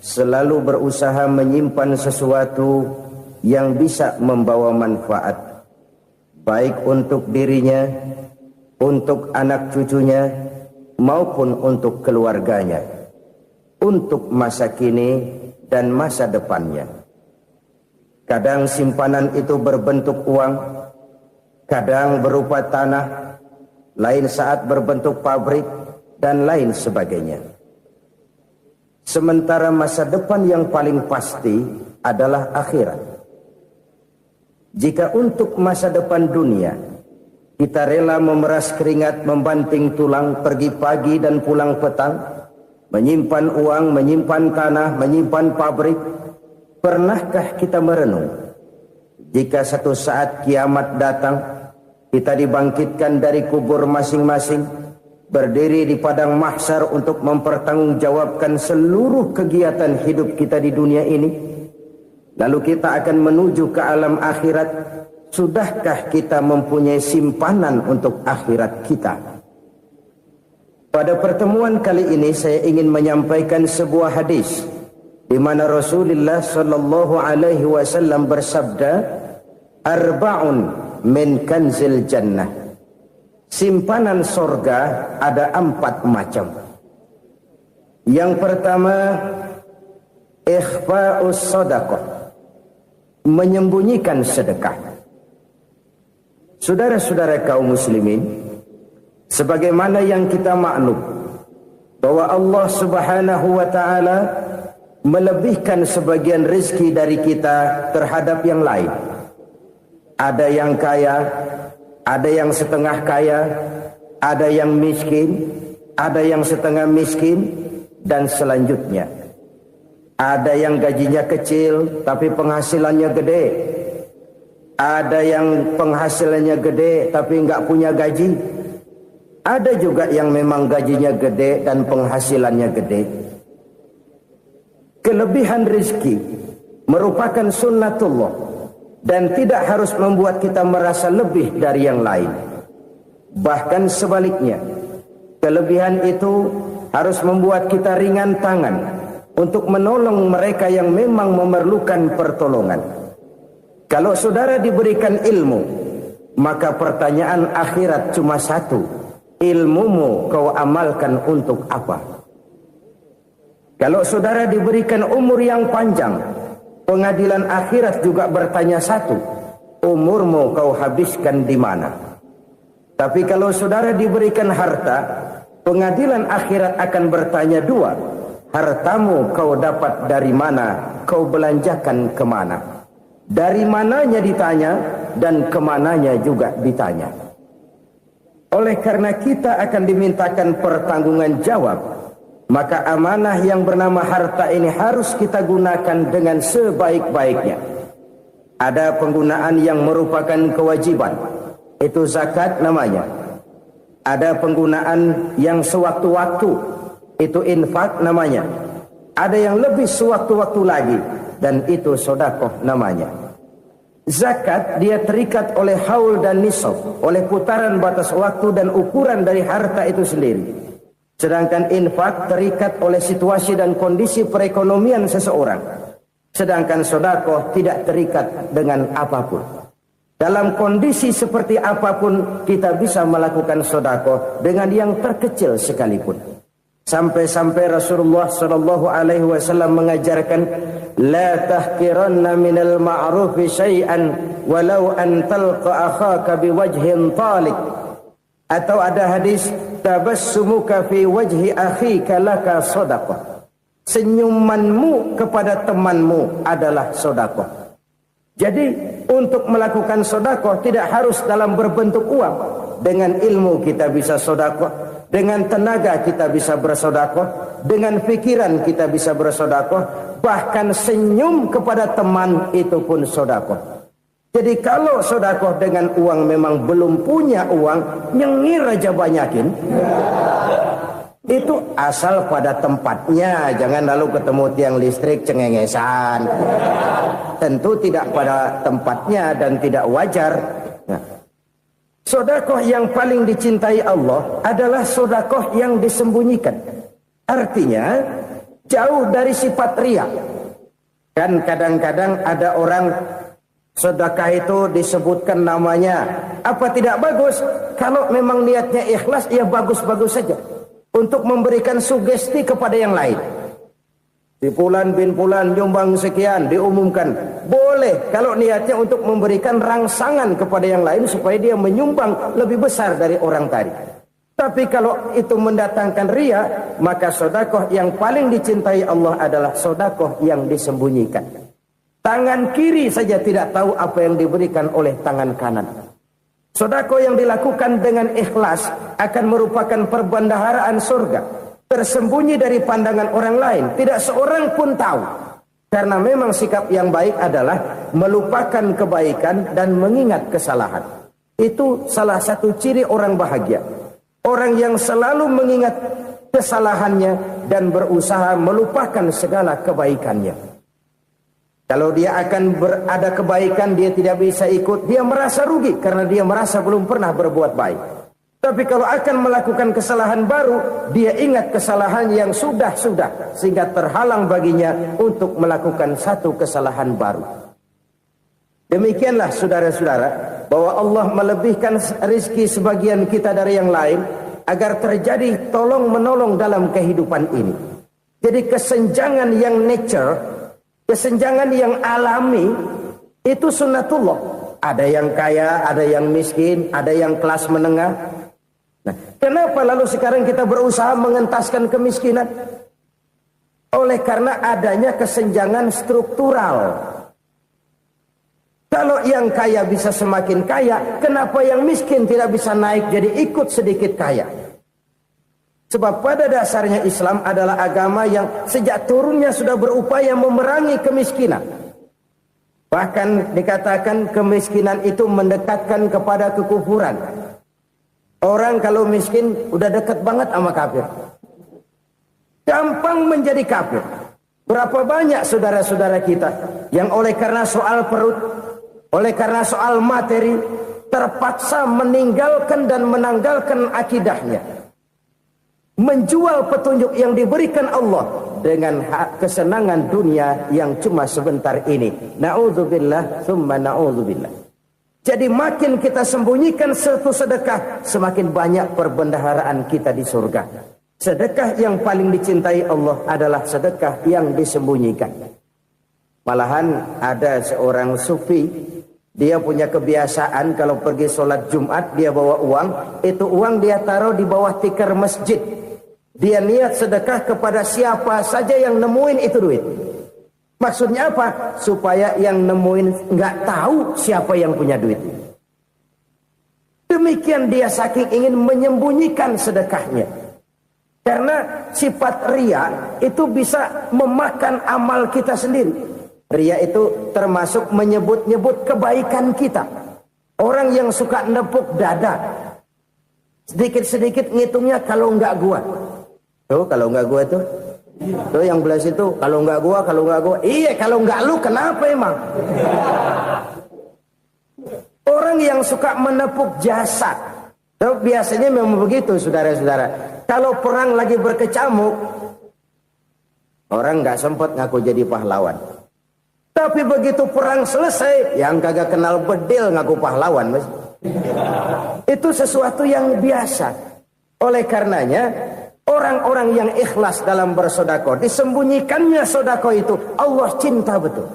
selalu berusaha menyimpan sesuatu yang bisa membawa manfaat, baik untuk dirinya, untuk anak cucunya, maupun untuk keluarganya, untuk masa kini dan masa depannya. Kadang simpanan itu berbentuk uang, kadang berupa tanah, lain saat berbentuk pabrik, dan lain sebagainya. Sementara masa depan yang paling pasti adalah akhirat. Jika untuk masa depan dunia kita rela memeras keringat, membanting tulang, pergi pagi dan pulang petang, menyimpan uang, menyimpan tanah, menyimpan pabrik, pernahkah kita merenung jika satu saat kiamat datang, kita dibangkitkan dari kubur masing-masing, berdiri di padang mahsyar untuk mempertanggungjawabkan seluruh kegiatan hidup kita di dunia ini, lalu kita akan menuju ke alam akhirat. Sudahkah kita mempunyai simpanan untuk akhirat kita? Pada pertemuan kali ini saya ingin menyampaikan sebuah hadis di mana Rasulullah sallallahu alaihi wasallam bersabda, "Arba'un min kanzil jannah." Simpanan sorga ada 4 macam. Yang pertama, ikhfa'us sadaqah, menyembunyikan sedekah. Saudara-saudara kaum muslimin, sebagaimana yang kita maklum bahwa Allah Subhanahu wa taala melebihkan sebagian rezeki dari kita terhadap yang lain. Ada yang kaya, ada yang setengah kaya, ada yang miskin, ada yang setengah miskin, dan selanjutnya. Ada yang gajinya kecil tapi penghasilannya gede. Ada yang penghasilannya gede tapi nggak punya gaji. Ada juga yang memang gajinya gede dan penghasilannya gede. Kelebihan rezeki merupakan sunnatullah dan tidak harus membuat kita merasa lebih dari yang lain. Bahkan sebaliknya, kelebihan itu harus membuat kita ringan tangan untuk menolong mereka yang memang memerlukan pertolongan. Kalau saudara diberikan ilmu, maka pertanyaan akhirat cuma satu: ilmumu kau amalkan untuk apa? Kalau saudara diberikan umur yang panjang, pengadilan akhirat juga bertanya satu: umurmu kau habiskan di mana? Tapi kalau saudara diberikan harta, pengadilan akhirat akan bertanya dua: hartamu kau dapat dari mana? Kau belanjakan kemana? Dari mananya ditanya, dan kemananya juga ditanya. Oleh karena kita akan dimintakan pertanggungan jawab, maka amanah yang bernama harta ini harus kita gunakan dengan sebaik-baiknya. Ada penggunaan yang merupakan kewajiban, itu zakat namanya. Ada penggunaan yang sewaktu-waktu, itu infak namanya. Ada yang lebih sewaktu-waktu lagi, dan itu sedekah namanya. Zakat dia terikat oleh haul dan nisab, oleh putaran batas waktu dan ukuran dari harta itu sendiri. Sedangkan infak terikat oleh situasi dan kondisi perekonomian seseorang. Sedangkan sedekah tidak terikat dengan apapun. Dalam kondisi seperti apapun kita bisa melakukan sedekah dengan yang terkecil sekalipun. Sampai-sampai Rasulullah sallallahu alaihi wasallam mengajarkan, la tahqiranna minal ma'rufi syai'an walau an talqa akhaka biwajhin talik. Atau ada hadis, tabassumuka fi wajhi akhika laka shadaqah. Senyumanmu kepada temanmu adalah sedekah. Jadi untuk melakukan sedekah tidak harus dalam berbentuk uang. Dengan ilmu kita bisa sedekah, dengan tenaga kita bisa bersedekah, dengan pikiran kita bisa bersedekah, bahkan senyum kepada teman itu pun sedekah. Jadi kalau sedekah dengan uang memang belum punya uang, nyengir aja banyakin. Itu asal pada tempatnya, jangan lalu ketemu tiang listrik cengengesan. Tentu tidak pada tempatnya dan tidak wajar. Nah, sedekah yang paling dicintai Allah adalah sedekah yang disembunyikan. Artinya, jauh dari sifat riya. Kan kadang-kadang ada orang sedekah itu disebutkan namanya, apa tidak bagus? Kalau memang niatnya ikhlas, ya bagus-bagus saja. Untuk memberikan sugesti kepada yang lain. Di Fulan bin Fulan nyumbang sekian, diumumkan. Boleh kalau niatnya untuk memberikan rangsangan kepada yang lain supaya dia menyumbang lebih besar dari orang tadi. Tapi kalau itu mendatangkan riya, maka sedekah yang paling dicintai Allah adalah sedekah yang disembunyikan. Tangan kiri saja tidak tahu apa yang diberikan oleh tangan kanan. Sedekah yang dilakukan dengan ikhlas akan merupakan perbendaharaan surga, tersembunyi dari pandangan orang lain, tidak seorang pun tahu. Karena memang sikap yang baik adalah melupakan kebaikan dan mengingat kesalahan. Itu salah satu ciri orang bahagia. Orang yang selalu mengingat kesalahannya dan berusaha melupakan segala kebaikannya. Kalau dia akan berada kebaikan, dia tidak bisa ikut, dia merasa rugi karena dia merasa belum pernah berbuat baik. Tapi kalau akan melakukan kesalahan baru, dia ingat kesalahan yang sudah-sudah, sehingga terhalang baginya untuk melakukan satu kesalahan baru. Demikianlah saudara-saudara, bahwa Allah melebihkan rizki sebagian kita dari yang lain, agar terjadi tolong-menolong dalam kehidupan ini. Jadi kesenjangan yang nature, kesenjangan yang alami, itu sunnatullah. Ada yang kaya, ada yang miskin, ada yang kelas menengah. Nah, kenapa lalu sekarang kita berusaha mengentaskan kemiskinan? Oleh karena adanya kesenjangan struktural. Kalau yang kaya bisa semakin kaya, kenapa yang miskin tidak bisa naik jadi ikut sedikit kaya? Sebab pada dasarnya Islam adalah agama yang sejak turunnya sudah berupaya memerangi kemiskinan. Bahkan dikatakan kemiskinan itu mendekatkan kepada kekufuran. Orang kalau miskin udah dekat banget sama kafir. Gampang menjadi kafir. Berapa banyak saudara-saudara kita yang oleh karena soal perut, oleh karena soal materi, terpaksa meninggalkan dan menanggalkan akidahnya. Menjual petunjuk yang diberikan Allah dengan kesenangan dunia yang cuma sebentar ini. Na'udzubillah, thumma na'udzubillah. Jadi makin kita sembunyikan satu sedekah, semakin banyak perbendaharaan kita di surga. Sedekah yang paling dicintai Allah adalah sedekah yang disembunyikan. Malahan ada seorang sufi, dia punya kebiasaan kalau pergi sholat Jumat dia bawa uang, itu uang dia taruh di bawah tikar masjid. Dia niat sedekah kepada siapa saja yang nemuin itu duit. Maksudnya apa? Supaya yang nemuin nggak tahu siapa yang punya duit. Demikian dia saking ingin menyembunyikan sedekahnya. Karena sifat riya itu bisa memakan amal kita sendiri. Riya itu termasuk menyebut-nyebut kebaikan kita. Orang yang suka nepuk dada, sedikit-sedikit ngitungnya kalau nggak gua. Tuh kalau nggak gua tuh. Tuh yang belas itu kalau nggak gua. Iya kalau nggak lu kenapa emang? Orang yang suka menepuk jasad. Tuh biasanya memang begitu saudara-saudara. Kalau perang lagi berkecamuk, orang nggak sempat ngaku jadi pahlawan. Tapi begitu perang selesai, yang kagak kenal bedil ngaku pahlawan, mas. Itu sesuatu yang biasa. Oleh karenanya, orang-orang yang ikhlas dalam bersedekah, disembunyikannya sedekah itu, Allah cinta betul.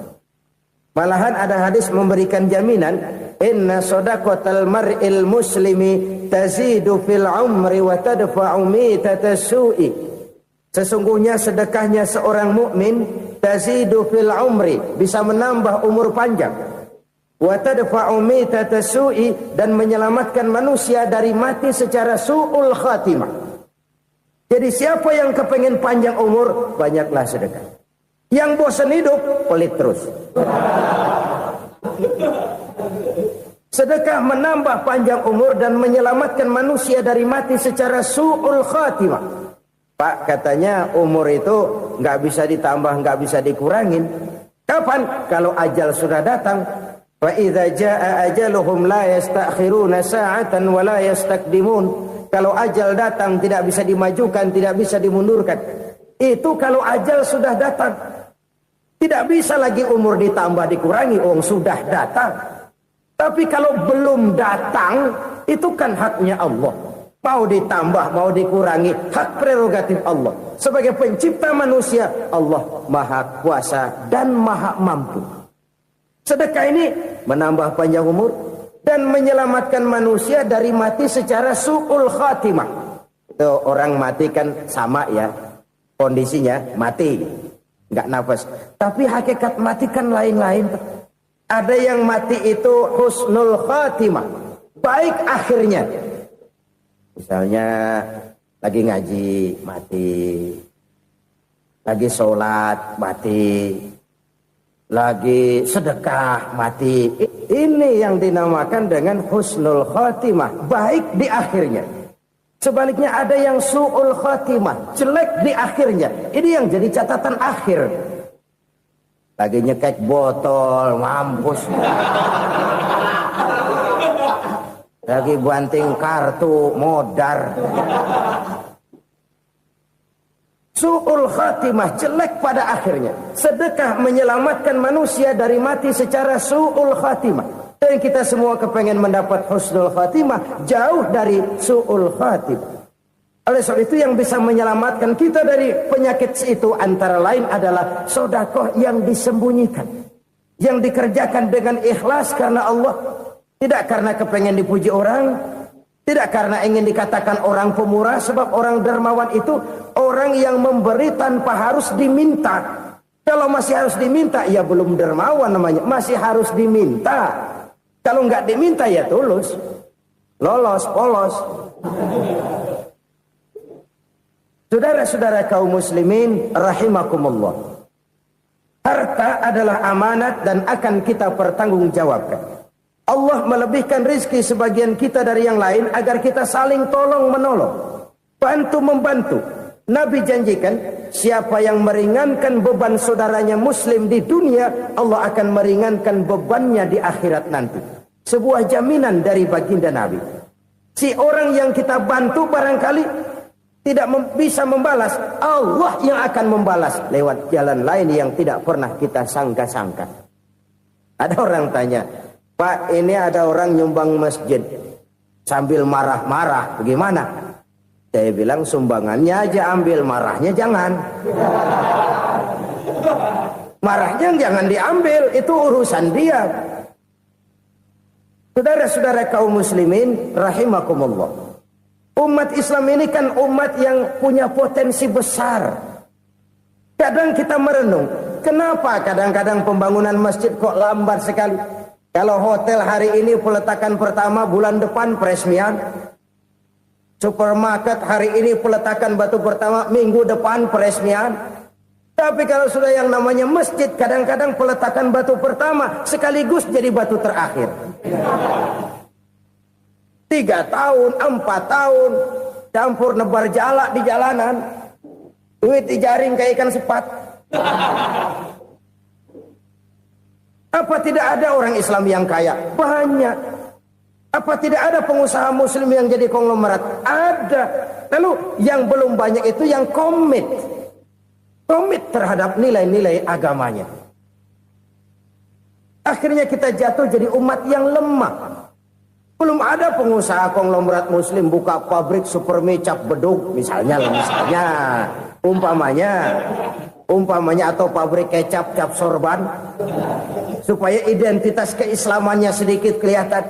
Malahan ada hadis memberikan jaminan, inna sadaqatal mar'il muslimi tazidu fil umri wa tadfa'u mitatas su'i. Sesungguhnya sedekahnya seorang mukmin tazidu fil umri, bisa menambah umur panjang. Wa tadfa'u mitatas su'i, dan menyelamatkan manusia dari mati secara su'ul khatimah. Jadi siapa yang kepengen panjang umur, banyaklah sedekah. Yang bosan hidup, pelit terus. Sedekah menambah panjang umur dan menyelamatkan manusia dari mati secara su'ul khatimah. Pak, katanya umur itu nggak bisa ditambah, nggak bisa dikurangin. Kapan? Kalau ajal sudah datang. Fa idza jaa ajaluhum la yastakhiruna sa'atan wa la yastaqdimun. Kalau ajal datang tidak bisa dimajukan, tidak bisa dimundurkan. Itu kalau ajal sudah datang. Tidak bisa lagi umur ditambah dikurangi, sudah datang. Tapi kalau belum datang, itu kan haknya Allah. Mau ditambah, mau dikurangi, hak prerogatif Allah. Sebagai pencipta manusia, Allah maha kuasa dan maha mampu. Sedekah ini menambah panjang umur dan menyelamatkan manusia dari mati secara su'ul khatimah. Itu orang mati kan sama ya, kondisinya mati, nggak nafas. Tapi hakikat mati kan lain-lain. Ada yang mati itu husnul khatimah, baik akhirnya. Misalnya lagi ngaji mati, lagi sholat mati, lagi sedekah mati. Ini yang dinamakan dengan husnul khatimah, baik di akhirnya. Sebaliknya ada yang su'ul khatimah, jelek di akhirnya. Ini yang jadi catatan akhir. Lagi nyekek botol, mampus. Lagi banting kartu, modar. Su'ul khatimah, jelek pada akhirnya. Sedekah menyelamatkan manusia dari mati secara su'ul khatimah. Dan kita semua kepengen mendapat husnul khatimah, jauh dari su'ul khatimah. Oleh sebab itu yang bisa menyelamatkan kita dari penyakit itu antara lain adalah sedekah yang disembunyikan, yang dikerjakan dengan ikhlas karena Allah. Tidak karena kepengen dipuji orang, tidak karena ingin dikatakan orang pemurah, sebab orang dermawan itu orang yang memberi tanpa harus diminta. Kalau masih harus diminta, ya belum dermawan namanya, masih harus diminta. Kalau nggak diminta ya tulus, lolos, polos. Saudara-saudara kaum muslimin rahimakumullah. Harta adalah amanat dan akan kita pertanggungjawabkan. Allah melebihkan rizki sebagian kita dari yang lain agar kita saling tolong menolong, bantu membantu. Nabi janjikan siapa yang meringankan beban saudaranya muslim di dunia, Allah akan meringankan bebannya di akhirat nanti. Sebuah jaminan dari baginda Nabi. Si orang yang kita bantu barangkali tidak bisa membalas, Allah yang akan membalas lewat jalan lain yang tidak pernah kita sangka-sangka. Ada orang tanya, Pak, ini ada orang nyumbang masjid sambil marah-marah, bagaimana? Saya bilang sumbangannya aja ambil, marahnya jangan. Marahnya jangan diambil, itu urusan dia. Saudara-saudara kaum muslimin rahimakumullah. Umat Islam ini kan umat yang punya potensi besar. Kadang kita merenung, kenapa kadang-kadang pembangunan masjid kok lambat sekali? Kalau hotel hari ini peletakan pertama, bulan depan peresmian. Supermarket hari ini peletakan batu pertama, minggu depan peresmian. Tapi kalau sudah yang namanya masjid, kadang-kadang peletakan batu pertama sekaligus jadi batu terakhir. 3 tahun, 4 tahun, campur nebar jalak di jalanan. Duit dijaring kayak ikan sepat. Apa tidak ada orang Islam yang kaya? Banyak. Apa tidak ada pengusaha muslim yang jadi konglomerat? Ada. Lalu yang belum banyak itu yang komit terhadap nilai-nilai agamanya. Akhirnya kita jatuh jadi umat yang lemah. Belum ada pengusaha konglomerat muslim buka pabrik supermi cap beduk misalnya umpamanya atau pabrik kecap cap sorban supaya identitas keislamannya sedikit kelihatan.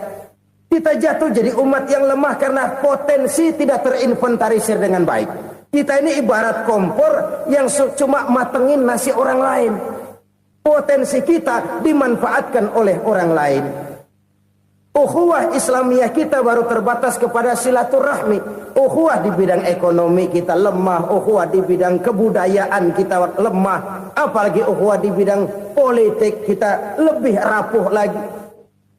Kita jatuh jadi umat yang lemah karena potensi tidak terinventarisir dengan baik. Kita ini ibarat kompor yang cuma matengin nasi orang lain. Potensi kita dimanfaatkan oleh orang lain. Ukhuwah Islamiyah kita baru terbatas kepada silaturahmi. Ukhuwah di bidang ekonomi kita lemah. Ukhuwah di bidang kebudayaan kita lemah. Apalagi ukhuwah di bidang politik kita lebih rapuh lagi.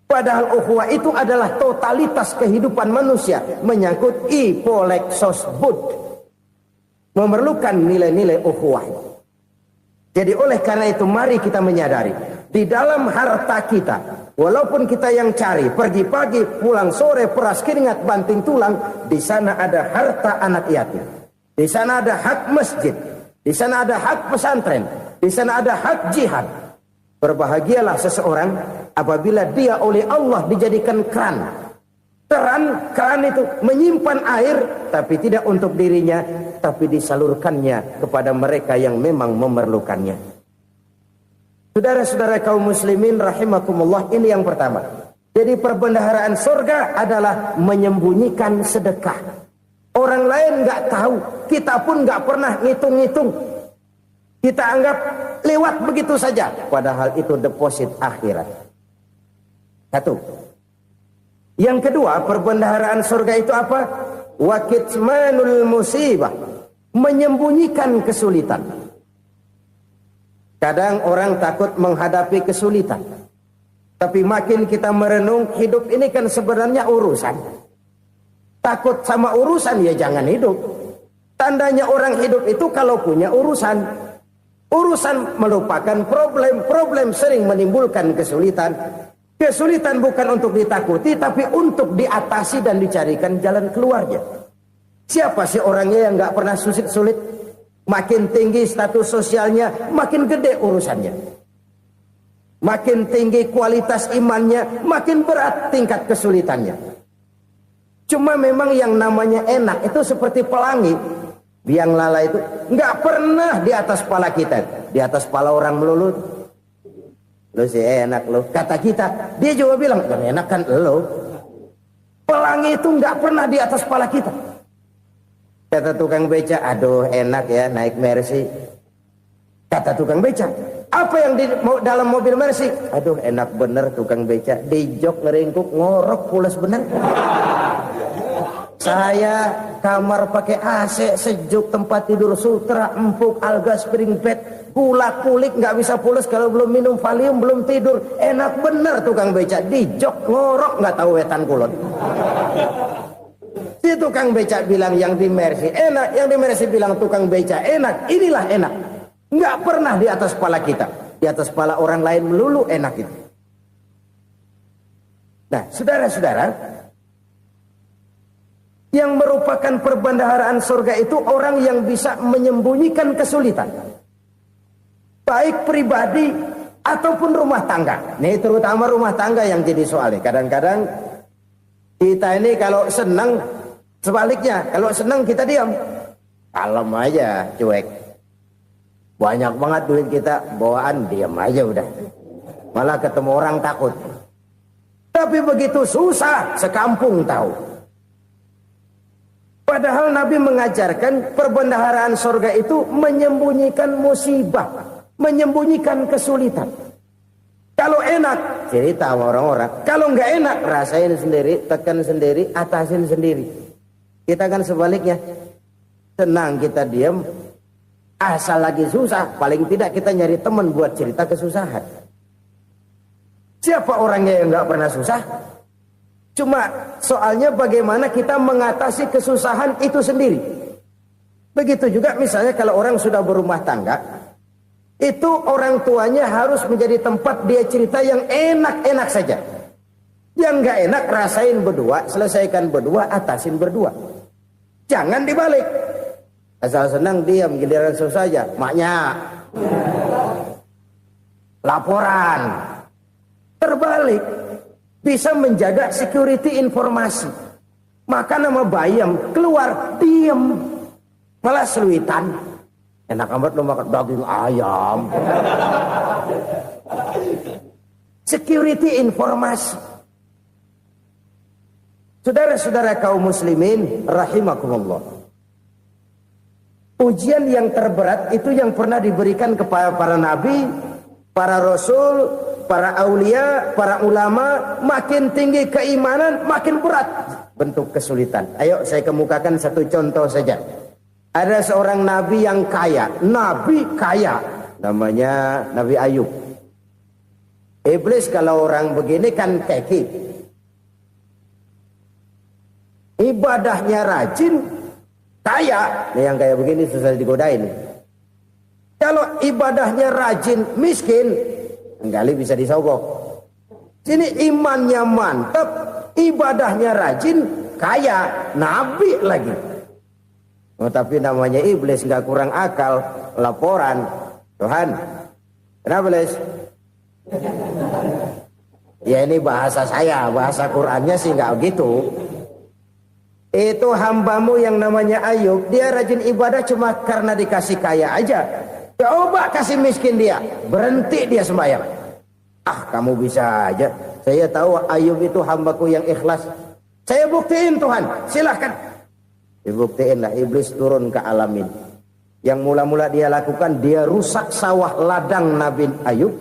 Padahal ukhuwah itu adalah totalitas kehidupan manusia. Menyangkut ipolek sosbud. Memerlukan nilai-nilai ukhuwah. Jadi oleh karena itu mari kita menyadari. Di dalam harta kita, walaupun kita yang cari, pergi pagi, pulang sore, peras keringat, banting tulang, di sana ada harta anak yatim. Di sana ada hak masjid. di sana ada hak pesantren, di sana ada hak jihad. Berbahagialah seseorang apabila dia oleh Allah dijadikan keran. Keran itu menyimpan air, tapi tidak untuk dirinya, tapi disalurkannya kepada mereka yang memang memerlukannya. Saudara-saudara kaum muslimin rahimakumullah, ini yang pertama. Jadi perbendaharaan surga adalah menyembunyikan sedekah. Orang lain nggak tahu, kita pun nggak pernah ngitung-ngitung. Kita anggap lewat begitu saja, padahal itu deposit akhirat. Satu. Yang kedua, perbendaharaan surga itu apa? Wa kitmanul musibah, menyembunyikan kesulitan. Kadang orang takut menghadapi kesulitan, tapi makin kita merenung, hidup ini kan sebenarnya urusan. Takut sama urusan, ya jangan hidup. Tandanya orang hidup itu kalau punya urusan. Urusan melupakan problem. Problem sering menimbulkan kesulitan. Kesulitan bukan untuk ditakuti, tapi untuk diatasi dan dicarikan jalan keluarnya. Siapa sih orangnya yang gak pernah sulit-sulit? Makin tinggi status sosialnya, makin gede urusannya. Makin tinggi kualitas imannya, makin berat tingkat kesulitannya. Cuma memang yang namanya enak itu seperti pelangi. Biang lala itu nggak pernah di atas kepala kita, di atas kepala orang melulu. Lu sih enak lu, kata kita. Dia juga bilang yang enak kan lu. Pelangi itu nggak pernah di atas kepala kita. Kata tukang beca, aduh enak ya naik Mercy. Kata tukang beca, apa yang di dalam mobil Mercy? Aduh enak bener tukang beca, di jok ngeringkuk ngorok pulas bener. Saya kamar pakai AC, sejuk, tempat tidur sutra, empuk, alga, spring bed, gula kulik, nggak bisa pulas kalau belum minum Valium, belum tidur. Enak bener tukang beca, di jok ngorok nggak tahu wetan kulon. Si tukang beca bilang yang di Mercy enak, yang di Mercy bilang tukang beca enak. Inilah enak, nggak pernah di atas kepala kita, di atas kepala orang lain melulu enak itu. Nah, saudara-saudara, yang merupakan perbendaharaan surga itu orang yang bisa menyembunyikan kesulitan, baik pribadi ataupun rumah tangga. Nih terutama rumah tangga yang jadi soalnya. Kadang-kadang kita ini kalau senang, sebaliknya kalau senang kita diam, kalem aja, cuek. Banyak banget duit kita bawaan, diam aja udah. Malah ketemu orang takut. Tapi begitu susah, sekampung tahu. Padahal Nabi mengajarkan perbendaharaan surga itu menyembunyikan musibah, menyembunyikan kesulitan. Kalau enak, cerita sama orang-orang. Kalau nggak enak, rasain sendiri, tekan sendiri, atasin sendiri. Kita kan sebaliknya, senang kita diam, asal lagi susah, paling tidak kita nyari teman buat cerita kesusahan. Siapa orangnya yang nggak pernah susah? Cuma soalnya bagaimana kita mengatasi kesusahan itu sendiri. Begitu juga misalnya kalau orang sudah berumah tangga, itu orang tuanya harus menjadi tempat dia cerita yang enak-enak saja. Yang nggak enak rasain berdua, selesaikan berdua, atasin berdua. Jangan dibalik. Asal senang diam, giliran susah saja. Maknya laporan. Terbalik. Bisa menjaga security informasi. Maka nama bayam keluar diam, malah seluitan. Enak amat lo makan daging ayam. Security informasi. Saudara-saudara kaum muslimin rahimakumullah. Ujian yang terberat itu yang pernah diberikan kepada para nabi, para rasul, para aulia, para ulama. Makin tinggi keimanan, makin berat bentuk kesulitan. Ayo saya kemukakan satu contoh saja. Ada seorang nabi yang kaya, nabi kaya, namanya Nabi Ayub. Iblis kalau orang begini kan keki, ibadahnya rajin, kaya. Nih yang kayak begini susah digodain. Kalau ibadahnya rajin, miskin, enggali bisa disogok. Sini imannya mantap, ibadahnya rajin, kaya, nabi lagi. Oh, tapi namanya iblis nggak kurang akal. laporan. Tuhan, kenapa Les? Ya ini bahasa saya, bahasa Qur'annya sih nggak gitu. Itu hambamu yang namanya Ayub, dia rajin ibadah cuma karena dikasih kaya aja. Coba kasih miskin dia, berhenti dia sembahyang. Ah, kamu bisa aja. Saya tahu Ayub itu hambaku yang ikhlas. Saya buktiin Tuhan, silahkan. Dibuktiin lah, iblis turun ke alam ini. Yang mula-mula dia lakukan, dia rusak sawah ladang Nabi Ayub.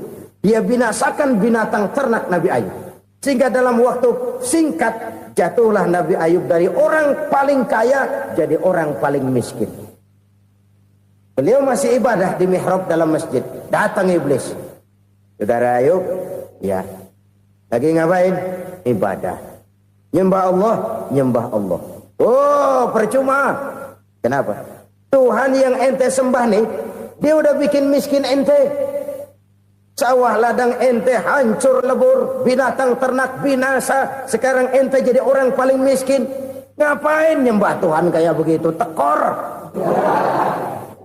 Dia binasakan binatang ternak Nabi Ayub. Sehingga dalam waktu singkat, jatuhlah Nabi Ayub dari orang paling kaya, jadi orang paling miskin. Beliau masih ibadah di mihrab dalam masjid. Datang iblis. Saudara Ayub, ya. Lagi ngapain? Ibadah. Nyembah Allah, nyembah Allah. Oh, percuma. Kenapa? Tuhan yang ente sembah nih, dia udah bikin miskin ente. Sawah ladang ente hancur lebur, binatang ternak binasa. Sekarang ente jadi orang paling miskin. Ngapain nyembah Tuhan kayak begitu? Tekor.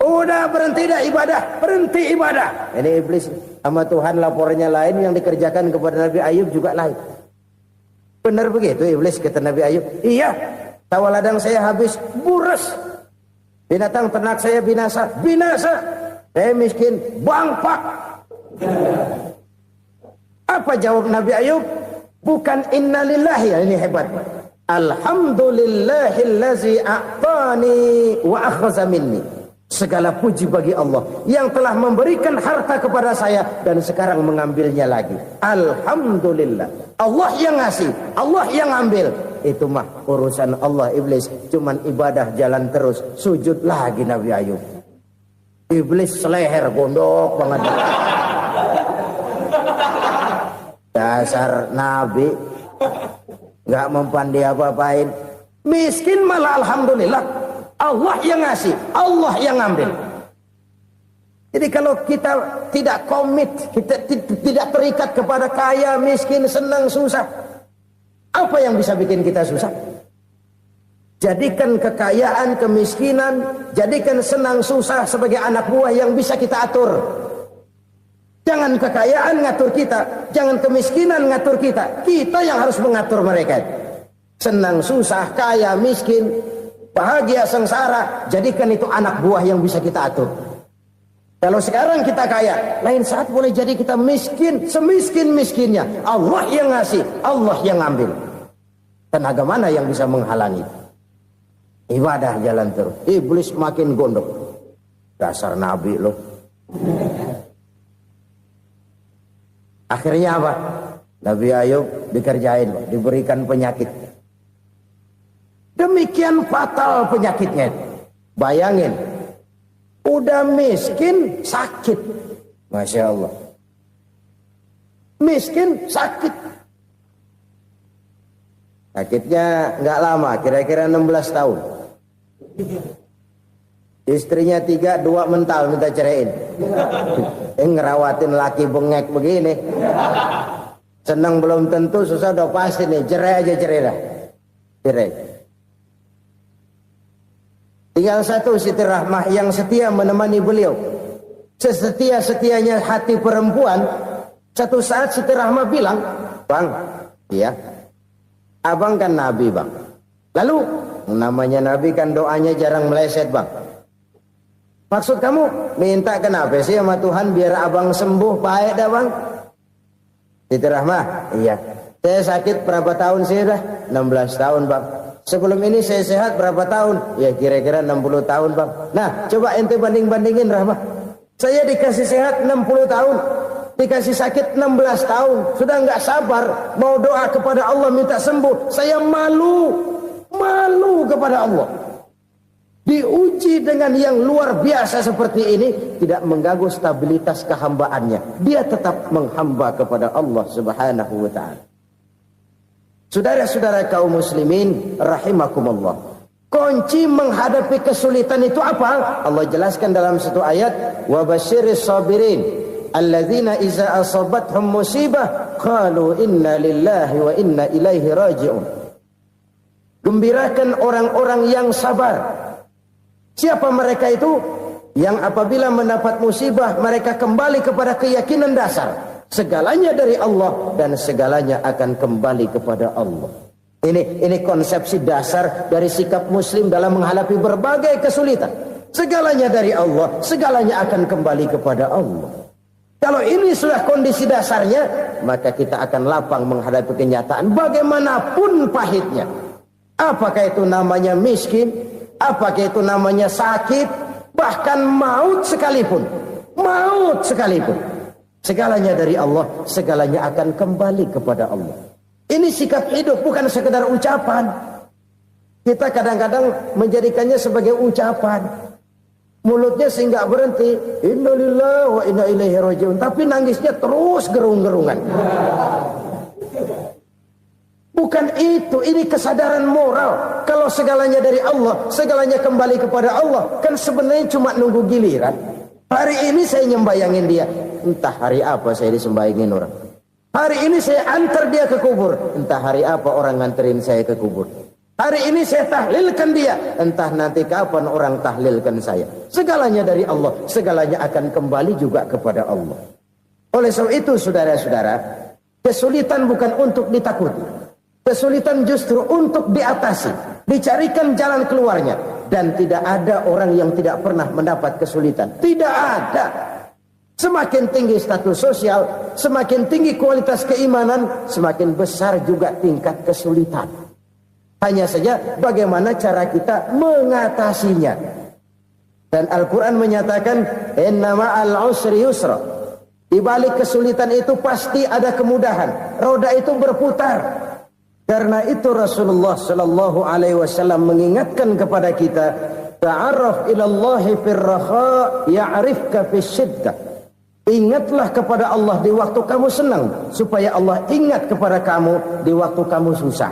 Udah berhenti dah ibadah, berhenti ibadah. Ini iblis sama Tuhan laporannya lain, yang dikerjakan kepada Nabi Ayub juga lain. Benar begitu iblis kata Nabi Ayub? Iya, sawah ladang saya habis, buras. Binatang ternak saya binasa, binasa. Saya miskin, bangpak. Apa jawab Nabi Ayub? Bukan innalillahi, ya ini hebat. Alhamdulillahillazi a'tani wa akhadha minni. Segala puji bagi Allah yang telah memberikan harta kepada saya dan sekarang mengambilnya lagi. Alhamdulillah. Allah yang ngasih, Allah yang ambil. Itu mah urusan Allah. Iblis cuman ibadah jalan terus, sujud lagi Nabi Ayub. Iblis seleher gondok banget. Dasar Nabi nggak mempan dia apa-apain. Miskin malah alhamdulillah. Allah yang ngasih, Allah yang ngambil. Jadi kalau kita tidak komit, kita tidak terikat kepada kaya, miskin, senang, susah, apa yang bisa bikin kita susah? Jadikan kekayaan, kemiskinan, jadikan senang, susah sebagai anak buah yang bisa kita atur. Jangan kekayaan ngatur kita, jangan kemiskinan ngatur kita. Kita yang harus mengatur mereka. Senang, susah, kaya, miskin, bahagia, sengsara, jadikan itu anak buah yang bisa kita atur. Kalau sekarang kita kaya, lain saat boleh jadi kita miskin, semiskin-miskinnya. Allah yang ngasih, Allah yang ngambil. Tenaga mana yang bisa menghalangi? Ibadah jalan terus. Iblis makin gondok. Dasar Nabi loh. Akhirnya apa? Nabi Ayub dikerjain, diberikan penyakit. Demikian fatal penyakitnya. Bayangin, udah miskin sakit. Masya Allah. Miskin sakit. Sakitnya nggak lama, kira-kira 16 tahun. Istrinya 3, 2 mental minta ceraiin. Ngerawatin laki bengek begini. Senang belum tentu, susah udah pasti nih. Cerai aja, cerai dah. Cerai. Tinggal satu Siti Rahmah yang setia menemani beliau. Sesetia-setianya hati perempuan. Satu saat Siti Rahmah bilang, "Bang, iya, abang kan Nabi bang. Lalu namanya Nabi kan doanya jarang meleset bang. Maksud kamu minta kenapa sih sama Tuhan biar abang sembuh baik dah bang?" Siti Rahmah, iya. Saya sakit berapa tahun sih dah? 16 tahun bang. Sebelum ini saya sehat berapa tahun? Ya kira-kira 60 tahun bang. Nah coba ente banding-bandingin Rahmah. Saya dikasih sehat 60 tahun. Dikasih sakit 16 tahun. Sudah nggak sabar. Mau doa kepada Allah minta sembuh. Saya malu. Malu kepada Allah. Diuji dengan yang luar biasa seperti ini. Tidak mengganggu stabilitas kehambaannya. Dia tetap menghamba kepada Allah subhanahu wa ta'ala. Saudara-saudara kaum muslimin rahimakumullah. Kunci menghadapi kesulitan itu apa? Allah jelaskan dalam satu ayat, wa basyiris sabirin alladzina iza asabathum musibah qalu inna lillahi wa inna ilaihi raji'un. Gembirakan orang-orang yang sabar. Siapa mereka itu? yang apabila mendapat musibah mereka kembali kepada keyakinan dasar segalanya dari Allah dan segalanya akan kembali kepada Allah. Ini konsepsi dasar dari sikap muslim dalam menghadapi berbagai kesulitan. Segalanya dari Allah, segalanya akan kembali kepada Allah. Kalau ini sudah kondisi dasarnya, maka kita akan lapang menghadapi kenyataan bagaimanapun pahitnya. Apakah itu namanya miskin, apakah itu namanya sakit, bahkan maut sekalipun. Maut sekalipun. Segalanya dari Allah, segalanya akan kembali kepada Allah. Ini sikap hidup, bukan sekedar ucapan. Kita kadang-kadang menjadikannya sebagai ucapan. Mulutnya sehingga berhenti, innalillahi wa inna ilaihi rajiun, tapi nangisnya terus gerung-gerungan. Bukan itu, ini kesadaran moral. Kalau segalanya dari Allah, segalanya kembali kepada Allah, kan sebenarnya cuma nunggu giliran. Hari ini saya nyembayangin dia, entah hari apa saya disembayangin orang. Hari ini saya antar dia ke kubur, entah hari apa orang nganterin saya ke kubur. Hari ini saya tahlilkan dia, entah nanti kapan orang tahlilkan saya. Segalanya dari Allah, segalanya akan kembali juga kepada Allah. Oleh sebab itu saudara-saudara, kesulitan bukan untuk ditakuti. Kesulitan justru untuk diatasi, dicarikan jalan keluarnya. Dan tidak ada orang yang tidak pernah mendapat kesulitan. Tidak ada. Semakin tinggi status sosial, semakin tinggi kualitas keimanan, semakin besar juga tingkat kesulitan. Hanya saja bagaimana cara kita mengatasinya. Dan Al-Quran menyatakan, inna ma'al usri yusra. Di balik kesulitan itu pasti ada kemudahan. Roda itu berputar. Karena itu Rasulullah sallallahu alaihi wasallam mengingatkan kepada kita, ta'arraf ila Allah fir raha ya'rifka fis syiddah. Ingatlah kepada Allah di waktu kamu senang, supaya Allah ingat kepada kamu di waktu kamu susah.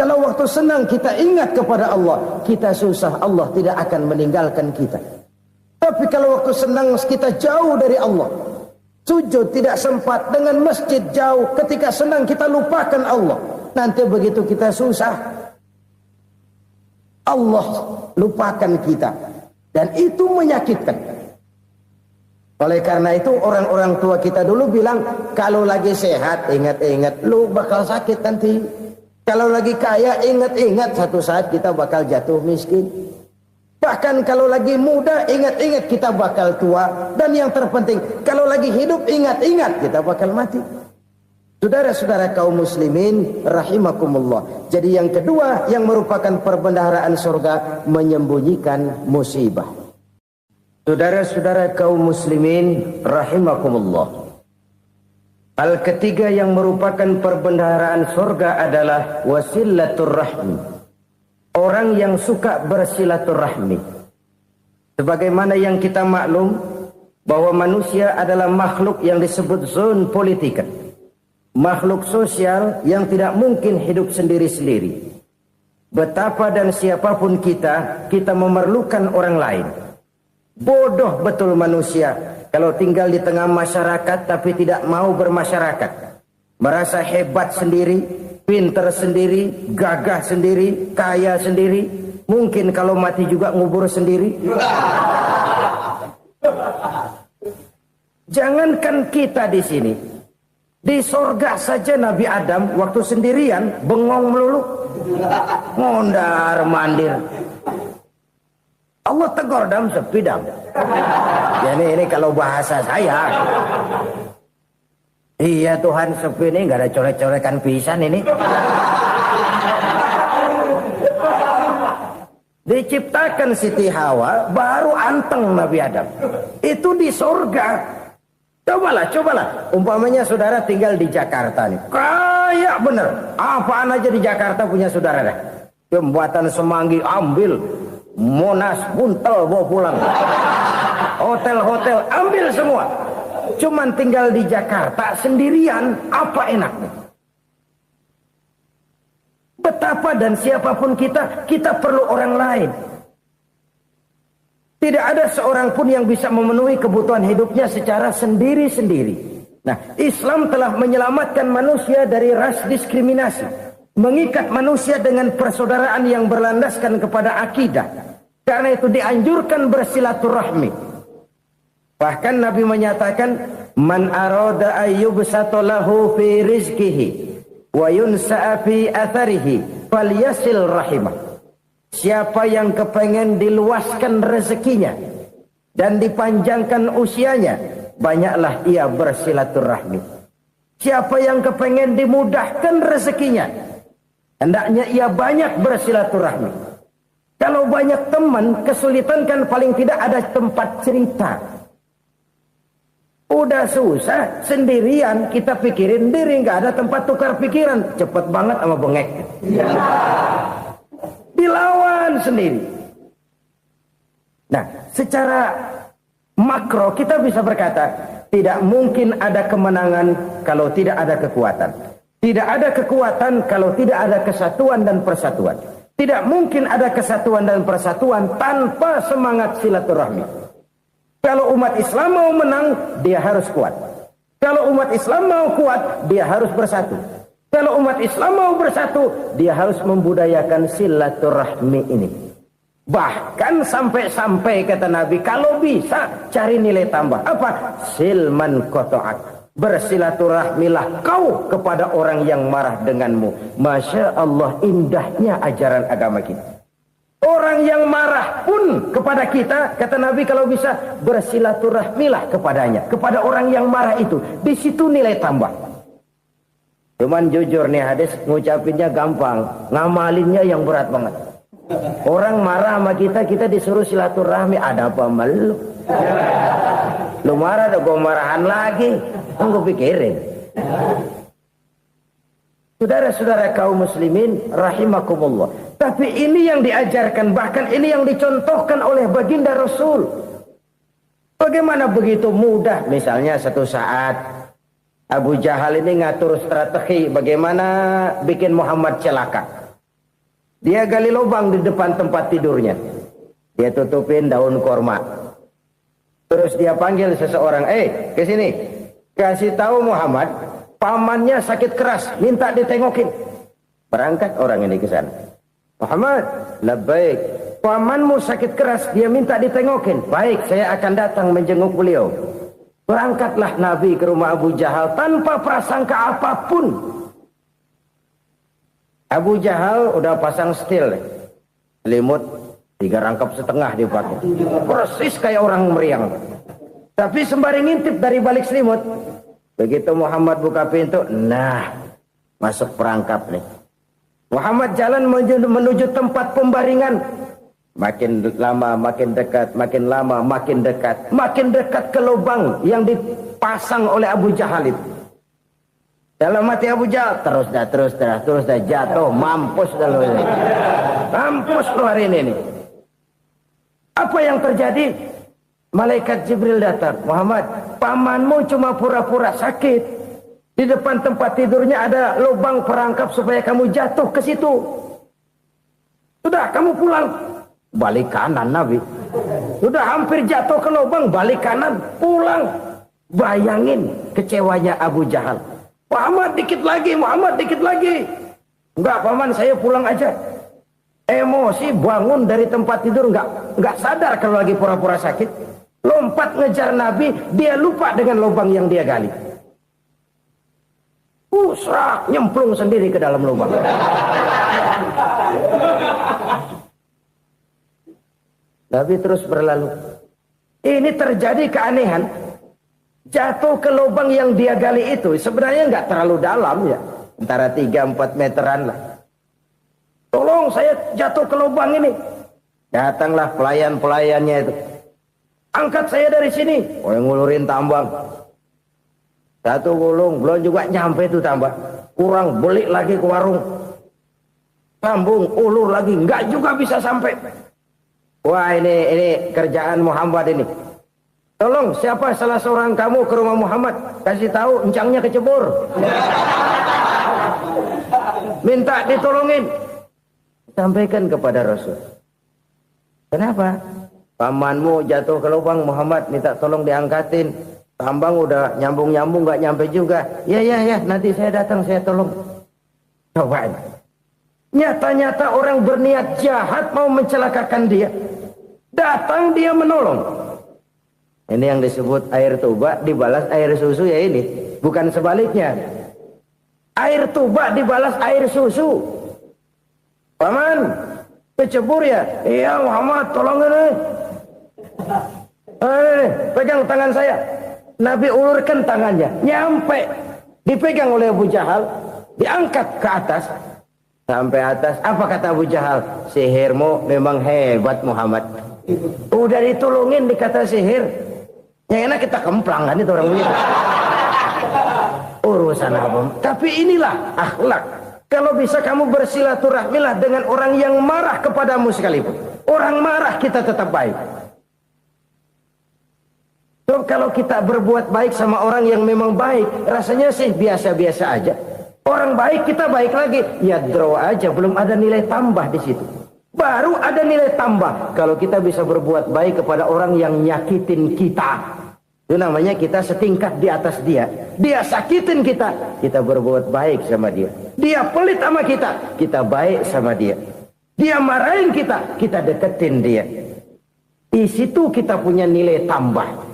Kalau waktu senang kita ingat kepada Allah, kita susah, Allah tidak akan meninggalkan kita. Tapi kalau waktu senang kita jauh dari Allah, sujud tidak sempat, dengan masjid jauh, ketika senang kita lupakan Allah. Nanti begitu kita susah, Allah lupakan kita. Dan itu menyakitkan. Oleh karena itu orang-orang tua kita dulu bilang, kalau lagi sehat ingat-ingat lu bakal sakit nanti. Kalau lagi kaya ingat-ingat satu saat kita bakal jatuh miskin. Bahkan kalau lagi muda ingat-ingat kita bakal tua. Dan yang terpenting, kalau lagi hidup ingat-ingat kita bakal mati. Saudara-saudara kaum muslimin rahimakumullah. Jadi yang kedua yang merupakan perbendaharaan surga, menyembunyikan musibah. Saudara-saudara kaum muslimin rahimakumullah. Hal ketiga yang merupakan perbendaharaan surga adalah wasilatur rahmi. Orang yang suka bersilaturahmi. Sebagaimana yang kita maklum bahwa manusia adalah makhluk yang disebut zon politika. Makhluk sosial yang tidak mungkin hidup sendiri-sendiri. Betapa dan siapapun kita memerlukan orang lain. Bodoh betul manusia kalau tinggal di tengah masyarakat tapi tidak mau bermasyarakat. Merasa hebat sendiri, pinter sendiri, gagah sendiri, kaya sendiri. Mungkin kalau mati juga ngubur sendiri. Jangankan kita di sini. Di sorga saja Nabi Adam waktu sendirian bengong melulu, ngondar mandir. Allah tegur dam sepi dam. Jadi ini kalau bahasa saya, iya Tuhan sepi ini nggak ada coret-corekan pisan ini. Diciptakan Siti Hawa baru anteng Nabi Adam. Itu di sorga. Cobalah. Umpamanya saudara tinggal di Jakarta nih. Kayak bener. Apaan aja di Jakarta punya saudara dah. Jembatan Semanggi ambil. Monas, Buntel bawa pulang. Hotel-hotel ambil semua. Cuman tinggal di Jakarta sendirian. Apa enaknya? Betapa dan siapapun kita perlu orang lain. Tidak ada seorang pun yang bisa memenuhi kebutuhan hidupnya secara sendiri-sendiri. Nah, Islam telah menyelamatkan manusia dari ras diskriminasi. Mengikat manusia dengan persaudaraan yang berlandaskan kepada akidah. Karena itu dianjurkan bersilaturahmi. Bahkan Nabi menyatakan, man arada ayyubsata lahu fi rizqihi wa yunsa'a fi atharihi falyasil rahimah. Siapa yang kepengen diluaskan rezekinya dan dipanjangkan usianya, banyaklah ia bersilaturahmi. Siapa yang kepengen dimudahkan rezekinya, hendaknya ia banyak bersilaturahmi. Kalau banyak teman, kesulitan kan paling tidak ada tempat cerita. Udah susah, sendirian kita pikirin diri, nggak ada tempat tukar pikiran. Cepet banget sama bengek. Dilawan sendiri. Nah, secara makro kita bisa berkata, tidak mungkin ada kemenangan kalau tidak ada kekuatan. Tidak ada kekuatan kalau tidak ada kesatuan dan persatuan. Tidak mungkin ada kesatuan dan persatuan tanpa semangat silaturahmi. Kalau umat Islam mau menang, dia harus kuat. Kalau umat Islam mau kuat, dia harus bersatu. Kalau umat Islam mau bersatu, dia harus membudayakan silaturahmi ini. Bahkan sampai-sampai kata Nabi, kalau bisa cari nilai tambah. Apa? Silman qata'ak. Bersilaturahmilah kau kepada orang yang marah denganmu. Masya Allah, indahnya ajaran agama kita. Orang yang marah pun kepada kita, kata Nabi, kalau bisa bersilaturahmilah kepadanya, kepada orang yang marah itu. Di situ nilai tambah. Cuman jujur nih hadis, ngucapinnya gampang, ngamalinnya yang berat banget. Orang marah sama kita, kita disuruh silaturahmi, ada apa malu? Lu marah, ada gue marahan lagi. Tunggu pikirin. Saudara-saudara kaum muslimin rahimakumullah. Tapi ini yang diajarkan, bahkan ini yang dicontohkan oleh baginda Rasul. Bagaimana begitu mudah? Misalnya satu saat Abu Jahal ini ngatur strategi bagaimana bikin Muhammad celaka. Dia gali lubang di depan tempat tidurnya. Dia tutupin daun korma. Terus dia panggil seseorang, ke sini. Kasih tahu Muhammad, pamannya sakit keras, minta ditengokin. Berangkat orang ini ke sana. Muhammad, labbaik. Pamanmu sakit keras, dia minta ditengokin. Baik, saya akan datang menjenguk beliau. Berangkatlah Nabi ke rumah Abu Jahal tanpa prasangka apapun. Abu Jahal udah pasang setil, selimut 3 rangkap setengah dipakai. Persis kayak orang meriang. Tapi sembari ngintip dari balik selimut. Begitu Muhammad buka pintu, nah, masuk perangkap nih. Muhammad jalan menuju tempat pembaringan. Makin lama makin dekat, makin lama makin dekat. Makin dekat ke lubang yang dipasang oleh Abu Jahal itu. Dalam hati Abu Jahal, terus dah jatuh, mampus dah lo ini. Mampus lo hari ini nih. Apa yang terjadi? Malaikat Jibril datang. Muhammad, pamanmu cuma pura-pura sakit. Di depan tempat tidurnya ada lubang perangkap supaya kamu jatuh ke situ. Sudah, kamu pulang. Balik kanan Nabi. Sudah hampir jatuh ke lubang, balik kanan, pulang. Bayangin kecewanya Abu Jahal. Muhammad dikit lagi, Muhammad dikit lagi. Enggak, paman, saya pulang aja. Emosi bangun dari tempat tidur, enggak sadar kalau lagi pura-pura sakit. Lompat ngejar Nabi, dia lupa dengan lubang yang dia gali. Serak, nyemplung sendiri ke dalam lubang. Nabi terus berlalu. Ini terjadi keanehan. Jatuh ke lubang yang dia gali itu sebenarnya nggak terlalu dalam ya. Antara 3-4 meteran lah. Tolong, saya jatuh ke lubang ini. Datanglah pelayan-pelayannya itu. Angkat saya dari sini. Oh, yang ngulurin tambang. Satu gulung, belum juga nyampe itu tambang. Kurang, beli lagi ke warung. Sambung, ulur lagi, nggak juga bisa sampai. Wah, ini kerjaan Muhammad ini. Tolong, siapa salah seorang kamu ke rumah Muhammad, kasih tahu encangnya kecebur. Minta ditolongin. Sampaikan kepada Rasul. Kenapa? Pamanmu jatuh ke lubang, Muhammad minta tolong diangkatin. Tambang udah nyambung-nyambung nggak nyampe juga. Ya, nanti saya datang, saya tolong. Coba. Nyata-nyata orang berniat jahat mau mencelakakan dia. Datang dia menolong. Ini yang disebut air tuba dibalas air susu ya ini. Bukan sebaliknya. Air tuba dibalas air susu. Paman, kecebur ya? Iya Muhammad, tolong ini. Pegang tangan saya. Nabi ulurkan tangannya. Nyampe. Dipegang oleh Abu Jahal. Diangkat ke atas. Sampai atas. Apa kata Abu Jahal? Sihirmu memang hebat Muhammad. Udah ditolongin dikata sihir. Yang enak kita kemplang kan itu orang begitu. Urusan apa? Tapi inilah akhlak. Kalau bisa kamu bersilaturahmilah dengan orang yang marah kepadamu sekalipun. Orang marah kita tetap baik. So, kalau kita berbuat baik sama orang yang memang baik, rasanya sih biasa-biasa aja. Orang baik kita baik lagi, ya draw aja, belum ada nilai tambah di situ. Baru ada nilai tambah kalau kita bisa berbuat baik kepada orang yang nyakitin kita. Itu namanya kita setingkat di atas dia. Dia sakitin kita, kita berbuat baik sama dia. Dia pelit sama kita, kita baik sama dia. Dia marahin kita, kita deketin dia. Di situ kita punya nilai tambah.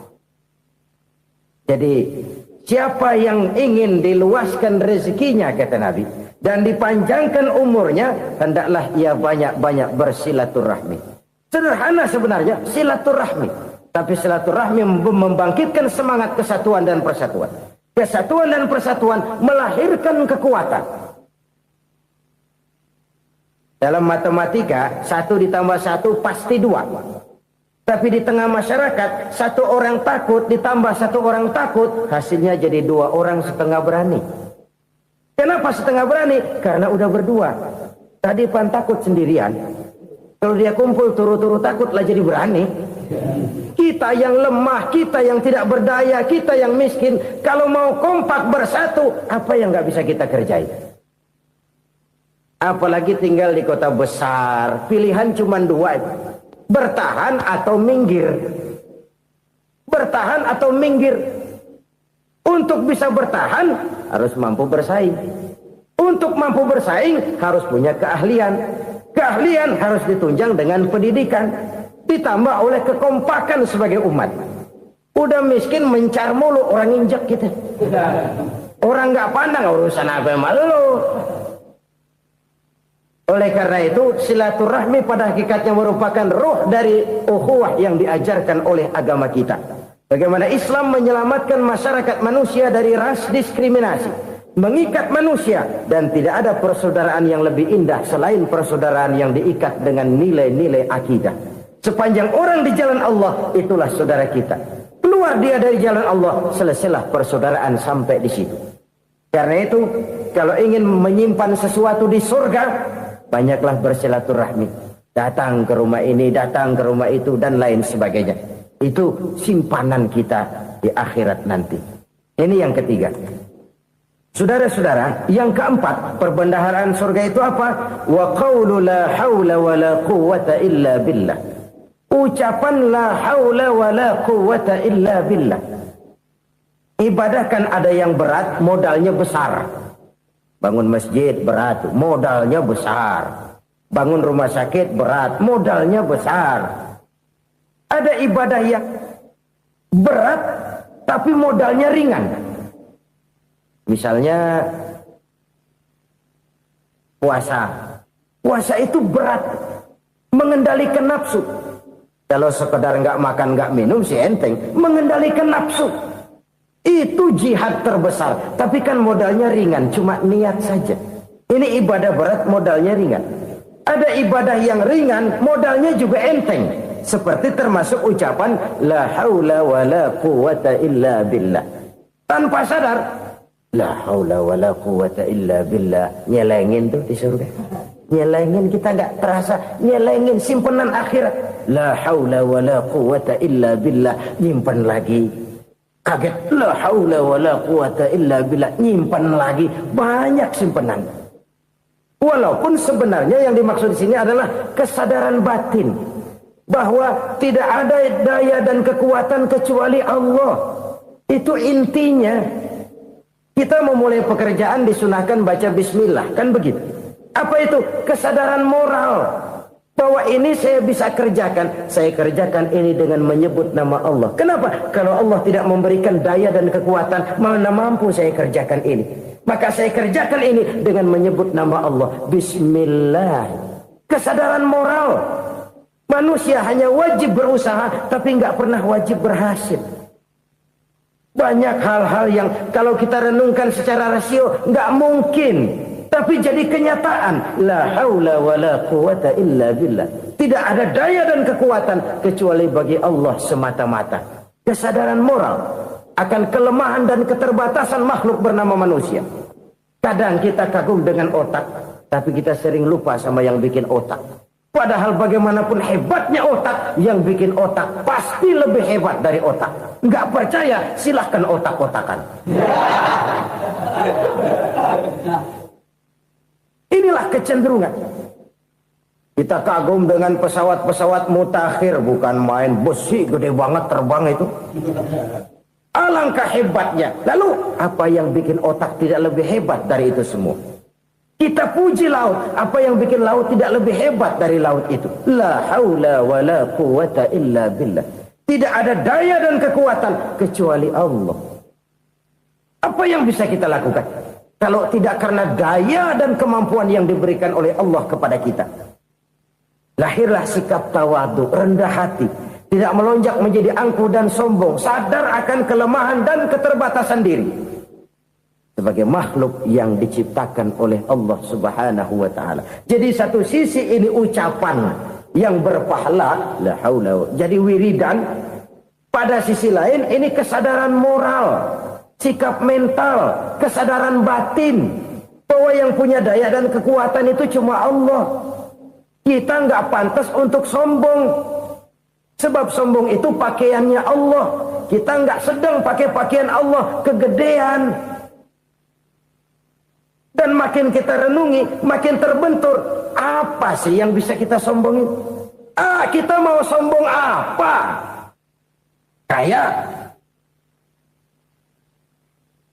Jadi siapa yang ingin diluaskan rezekinya kata Nabi dan dipanjangkan umurnya, hendaklah ia banyak-banyak bersilaturahmi. Sederhana sebenarnya silaturahmi. Tapi silaturahmi membangkitkan semangat kesatuan dan persatuan. Kesatuan dan persatuan melahirkan kekuatan. Dalam matematika, 1 ditambah 1 pasti 2. Tapi di tengah masyarakat, 1 orang takut ditambah 1 orang takut, hasilnya jadi 2 orang setengah berani. Kenapa setengah berani? Karena udah berdua. Tadi pan takut sendirian. Kalau dia kumpul turu-turu takutlah jadi berani. Kita yang lemah, kita yang tidak berdaya, kita yang miskin, kalau mau kompak bersatu, apa yang nggak bisa kita kerjain? Apalagi tinggal di kota besar, pilihan cuma 2, bertahan atau minggir. Bertahan atau minggir. Untuk bisa bertahan harus mampu bersaing. Untuk mampu bersaing harus punya keahlian. Keahlian harus ditunjang dengan pendidikan. Ditambah oleh kekompakan sebagai umat. Udah miskin mencar mulu, orang injek kita. Orang nggak pandang urusan apa malu. Oleh karena itu silaturahmi pada hakikatnya merupakan ruh dari ukhuwah yang diajarkan oleh agama kita. Bagaimana Islam menyelamatkan masyarakat manusia dari ras diskriminasi, mengikat manusia, dan tidak ada persaudaraan yang lebih indah selain persaudaraan yang diikat dengan nilai-nilai akidah. Sepanjang orang di jalan Allah, itulah saudara kita. Keluar dia dari jalan Allah, selesailah persaudaraan sampai di situ. Karena itu, kalau ingin menyimpan sesuatu di surga, banyaklah bersilaturahmi. Datang ke rumah ini, datang ke rumah itu, dan lain sebagainya. Itu simpanan kita di akhirat nanti. Ini yang ketiga. Saudara-saudara, yang keempat, perbendaharaan surga itu apa? Wa qawlu la hawla wa la quwwata illa billah. Ucapan la haula wa la quwwata illa billah. Ibadah kan ada yang berat, modalnya besar. Bangun masjid berat, modalnya besar. Bangun rumah sakit berat, modalnya besar. Ada ibadah yang berat, tapi modalnya ringan. Misalnya puasa. Puasa itu berat, mengendalikan nafsu. Kalau sekedar nggak makan nggak minum sih enteng, mengendalikan nafsu itu jihad terbesar. Tapi kan modalnya ringan, cuma niat saja. Ini ibadah berat, modalnya ringan. Ada ibadah yang ringan, modalnya juga enteng. Seperti termasuk ucapan la haula wa la quwwata illa billah. Tanpa sadar, la haula wa la quwwata illa billah, nyelengin tuh di surga. Nyelengin, kita nggak terasa, nyelengin simpenan akhirat. La haula wa la quwwata illa billah, nyimpan lagi. Kaget, la haula wa la quwwata illa billah, nyimpan lagi. Banyak simpenan. Walaupun sebenarnya yang dimaksud di sini adalah kesadaran batin bahwa tidak ada daya dan kekuatan kecuali Allah. Itu intinya. Kita memulai pekerjaan disunahkan baca bismillah, kan begitu. Apa itu? Kesadaran moral. Bahwa ini saya bisa kerjakan. Saya kerjakan ini dengan menyebut nama Allah. Kenapa? Kalau Allah tidak memberikan daya dan kekuatan, mana mampu saya kerjakan ini. Maka saya kerjakan ini dengan menyebut nama Allah. Bismillah. Kesadaran moral. Manusia hanya wajib berusaha, tapi nggak pernah wajib berhasil. Banyak hal-hal yang kalau kita renungkan secara rasio nggak mungkin. Tapi jadi kenyataan. La haula wa la quwata illa billah. Tidak ada daya dan kekuatan kecuali bagi Allah semata-mata. Kesadaran moral akan kelemahan dan keterbatasan makhluk bernama manusia. Kadang kita kagum dengan otak, tapi kita sering lupa sama yang bikin otak. Padahal bagaimanapun hebatnya otak, yang bikin otak pasti lebih hebat dari otak. Nggak percaya, silahkan otak-otakan. Inilah kecenderungan. Kita kagum dengan pesawat-pesawat mutakhir, bukan main, besi gede banget terbang itu. Alangkah hebatnya. Lalu apa yang bikin otak tidak lebih hebat dari itu semua? Kita puji laut, apa yang bikin laut tidak lebih hebat dari laut itu? La haula wa la quwata illa billah. Tidak ada daya dan kekuatan kecuali Allah. Apa yang bisa kita lakukan? Kalau tidak karena daya dan kemampuan yang diberikan oleh Allah kepada kita. Lahirlah sikap tawadu, rendah hati. Tidak melonjak menjadi angkuh dan sombong. Sadar akan kelemahan dan keterbatasan diri. Sebagai makhluk yang diciptakan oleh Allah subhanahu wa ta'ala. Jadi satu sisi ini ucapan yang berpahala. La haula. Jadi wiridan. Pada sisi lain ini kesadaran moral. Sikap mental, kesadaran batin bahwa yang punya daya dan kekuatan itu cuma Allah. Kita nggak pantas untuk sombong, sebab sombong itu pakaiannya Allah. Kita nggak sedang pakai pakaian Allah, kegedean. Dan makin kita renungi, makin terbentur. Apa sih yang bisa kita sombongin? Kita mau sombong apa? Kaya,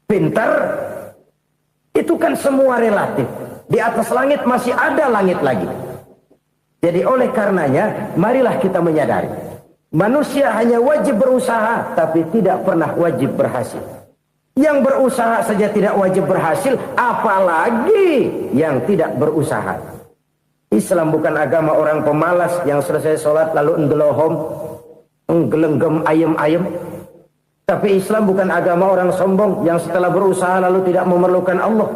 pintar, itu kan semua relatif. Di atas langit masih ada langit lagi. Jadi oleh karenanya, marilah kita menyadari. Manusia hanya wajib berusaha, tapi tidak pernah wajib berhasil. Yang berusaha saja tidak wajib berhasil, apalagi yang tidak berusaha. Islam bukan agama orang pemalas yang selesai sholat lalu endelohom, nggelenggem ayem-ayem. Tapi Islam bukan agama orang sombong yang setelah berusaha lalu tidak memerlukan Allah.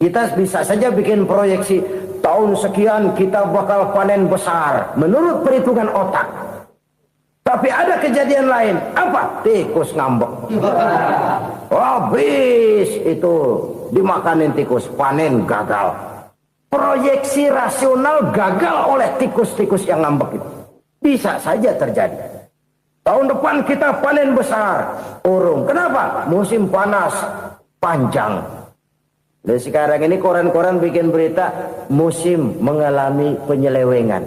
Kita bisa saja bikin proyeksi tahun sekian kita bakal panen besar menurut perhitungan otak. Tapi ada kejadian lain. Apa? Tikus ngambek. Habis itu dimakanin tikus, panen gagal. Proyeksi rasional gagal oleh tikus-tikus yang ngambek itu. Bisa saja terjadi. Tahun depan kita panen besar. Urung. Kenapa? Musim panas panjang. Dan sekarang ini koran-koran bikin berita musim mengalami penyelewengan.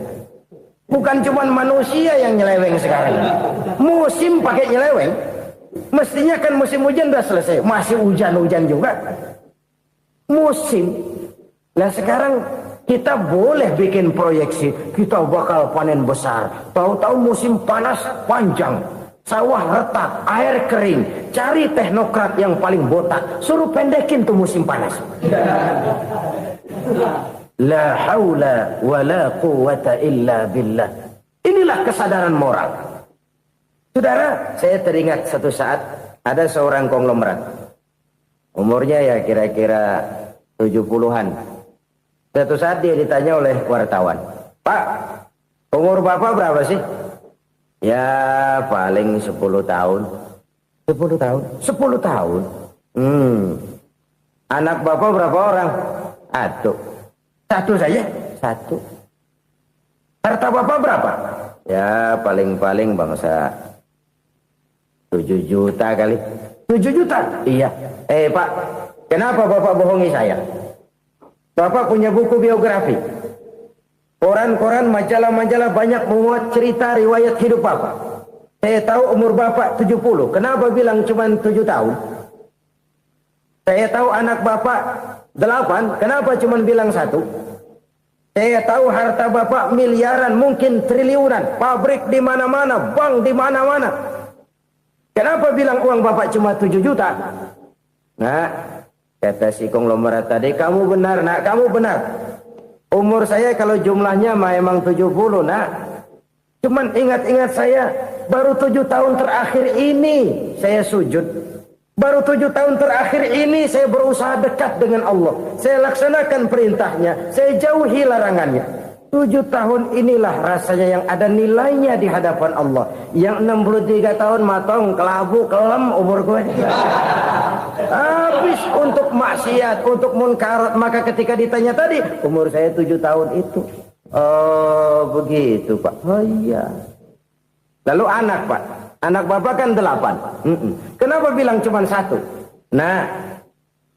Bukan cuma manusia yang nyeleweng sekarang. Musim pakai nyeleweng. Mestinya kan musim hujan udah selesai. Masih hujan-hujan juga. Musim. Nah sekarang kita boleh bikin proyeksi. Kita bakal panen besar. Tahu-tahu musim panas panjang. Sawah retak, air kering. Cari teknokrat yang paling botak. Suruh pendekin tuh musim panas. La haula wa la quwata illa billah. Inilah kesadaran moral. Saudara, saya teringat satu saat ada seorang konglomerat. Umurnya ya kira-kira 70-an. Satu saat dia ditanya oleh wartawan, "Pak, umur Bapak berapa sih?" "Ya paling 10 tahun." 10 tahun? 10 tahun? Anak Bapak berapa orang? Satu saja? Satu. Harta Bapak berapa? Ya paling-paling bangsa 7 juta kali. 7 juta? Iya. Pak, kenapa Bapak bohongi saya? Bapak punya buku biografi. Koran-koran, majalah-majalah banyak memuat cerita riwayat hidup Bapak. Saya tahu umur Bapak 70. Kenapa bilang cuma 7 tahun? Saya tahu anak Bapak 8. Kenapa cuma bilang 1? Saya tahu harta bapak miliaran, mungkin triliunan, pabrik di mana-mana, bank di mana-mana. Kenapa bilang uang bapak cuma 7 juta? Nah, kata si konglomerat tadi, kamu benar nak, kamu benar. Umur saya kalau jumlahnya memang 70 nak. Cuman ingat-ingat saya, baru 7 tahun terakhir ini saya sujud. Baru 7 tahun terakhir ini saya berusaha dekat dengan Allah. Saya laksanakan perintahnya, saya jauhi larangannya. 7 tahun inilah rasanya yang ada nilainya di hadapan Allah. Yang 63 tahun matong, kelabu, kelem umur gue. Habis untuk maksiat, untuk munkarat. Maka ketika ditanya tadi, umur saya 7 tahun itu. Oh begitu Pak. Oh iya. Lalu anak Pak. Anak bapak kan 8. Kenapa bilang cuma 1? Nah,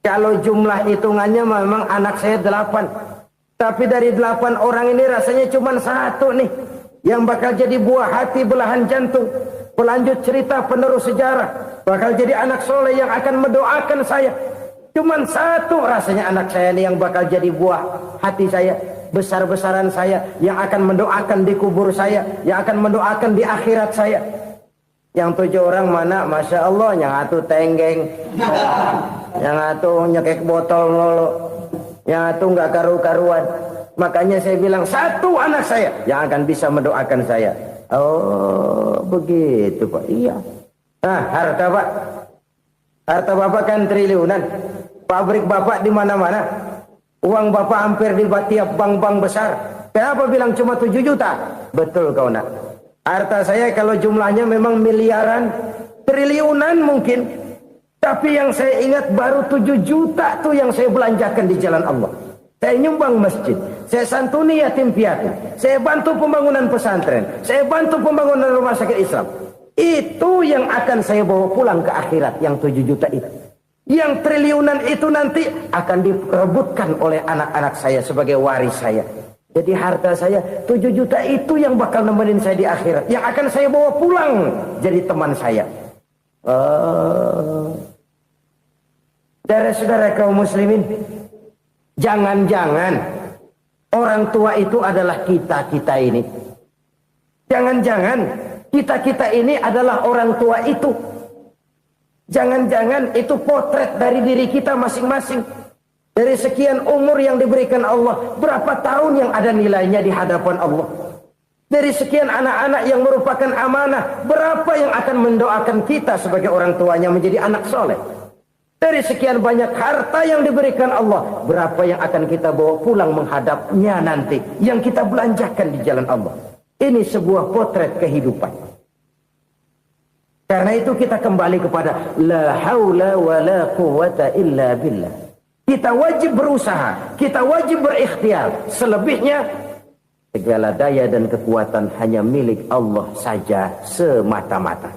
kalau jumlah hitungannya memang anak saya 8. Tapi dari 8 orang ini rasanya cuma 1 nih. Yang bakal jadi buah hati, belahan jantung. Pelanjut cerita, penerus sejarah. Bakal jadi anak soleh yang akan mendoakan saya. Cuma 1 rasanya anak saya ini yang bakal jadi buah hati saya. Besar-besaran saya. Yang akan mendoakan di kubur saya. Yang akan mendoakan di akhirat saya. Yang 7 orang mana? Masya Allah, yang atu tenggeng, yang atu nyekek botol mulu, yang atu nggak karu-karuan. Makanya saya bilang 1 anak saya yang akan bisa mendoakan saya. Oh begitu Pak. Iya. Nah harta Pak, harta bapak kan triliunan, pabrik bapak di mana-mana, uang bapak hampir di tiap bank-bank besar. Kenapa bilang cuma 7 juta? Betul kau nak. Harta saya kalau jumlahnya memang miliaran, triliunan mungkin. Tapi yang saya ingat baru 7 juta tuh yang saya belanjakan di jalan Allah. Saya nyumbang masjid, saya santuni yatim piatu, saya bantu pembangunan pesantren, saya bantu pembangunan rumah sakit Islam. Itu yang akan saya bawa pulang ke akhirat, yang 7 juta itu. Yang triliunan itu nanti akan diperebutkan oleh anak-anak saya sebagai waris saya. Jadi harta saya 7 juta itu yang bakal nemenin saya di akhirat. Yang akan saya bawa pulang jadi teman saya. Saudara-saudara kaum muslimin, jangan-jangan orang tua itu adalah kita-kita ini. Jangan-jangan kita-kita ini adalah orang tua itu. Jangan-jangan itu potret dari diri kita masing-masing. Dari sekian umur yang diberikan Allah, berapa tahun yang ada nilainya di hadapan Allah? Dari sekian anak-anak yang merupakan amanah, berapa yang akan mendoakan kita sebagai orang tuanya menjadi anak soleh? Dari sekian banyak harta yang diberikan Allah, berapa yang akan kita bawa pulang menghadapnya nanti, yang kita belanjakan di jalan Allah? Ini sebuah potret kehidupan. Karena itu kita kembali kepada la haula wa la quwwata illa billah. Kita wajib berusaha, kita wajib berikhtiar. Selebihnya, segala daya dan kekuatan hanya milik Allah saja semata-mata.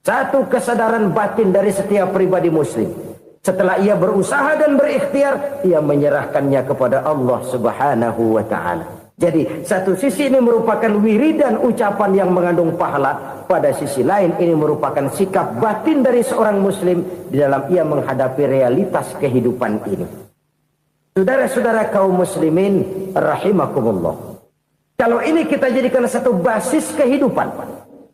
Satu kesadaran batin dari setiap pribadi muslim. Setelah ia berusaha dan berikhtiar, ia menyerahkannya kepada Allah Subhanahu wa ta'ala. Jadi, satu sisi ini merupakan wiridan ucapan yang mengandung pahala. Pada sisi lain, ini merupakan sikap batin dari seorang muslim di dalam ia menghadapi realitas kehidupan ini. Saudara-saudara kaum muslimin, rahimakumullah. Kalau ini kita jadikan satu basis kehidupan,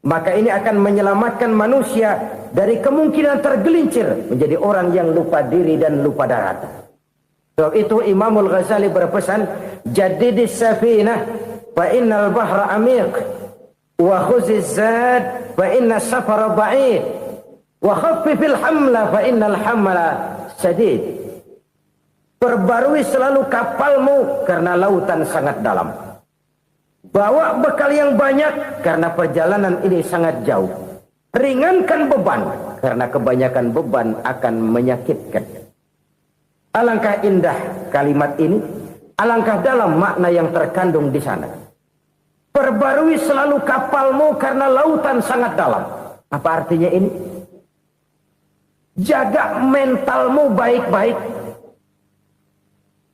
maka ini akan menyelamatkan manusia dari kemungkinan tergelincir menjadi orang yang lupa diri dan lupa darat. Sebab itu Imamul Ghazali berpesan, jadidis safinah fa innal bahra amiq wa khuziz zad fa inna safara ba'id wa khaffifil hamla fa innal hamla sadid. Perbarui selalu kapalmu karena lautan sangat dalam. Bawa bekal yang banyak karena perjalanan ini sangat jauh. Ringankan beban karena kebanyakan beban akan menyakitkan. Alangkah indah kalimat ini, alangkah dalam makna yang terkandung di sana. Perbarui selalu kapalmu karena lautan sangat dalam. Apa artinya ini? Jaga mentalmu baik-baik.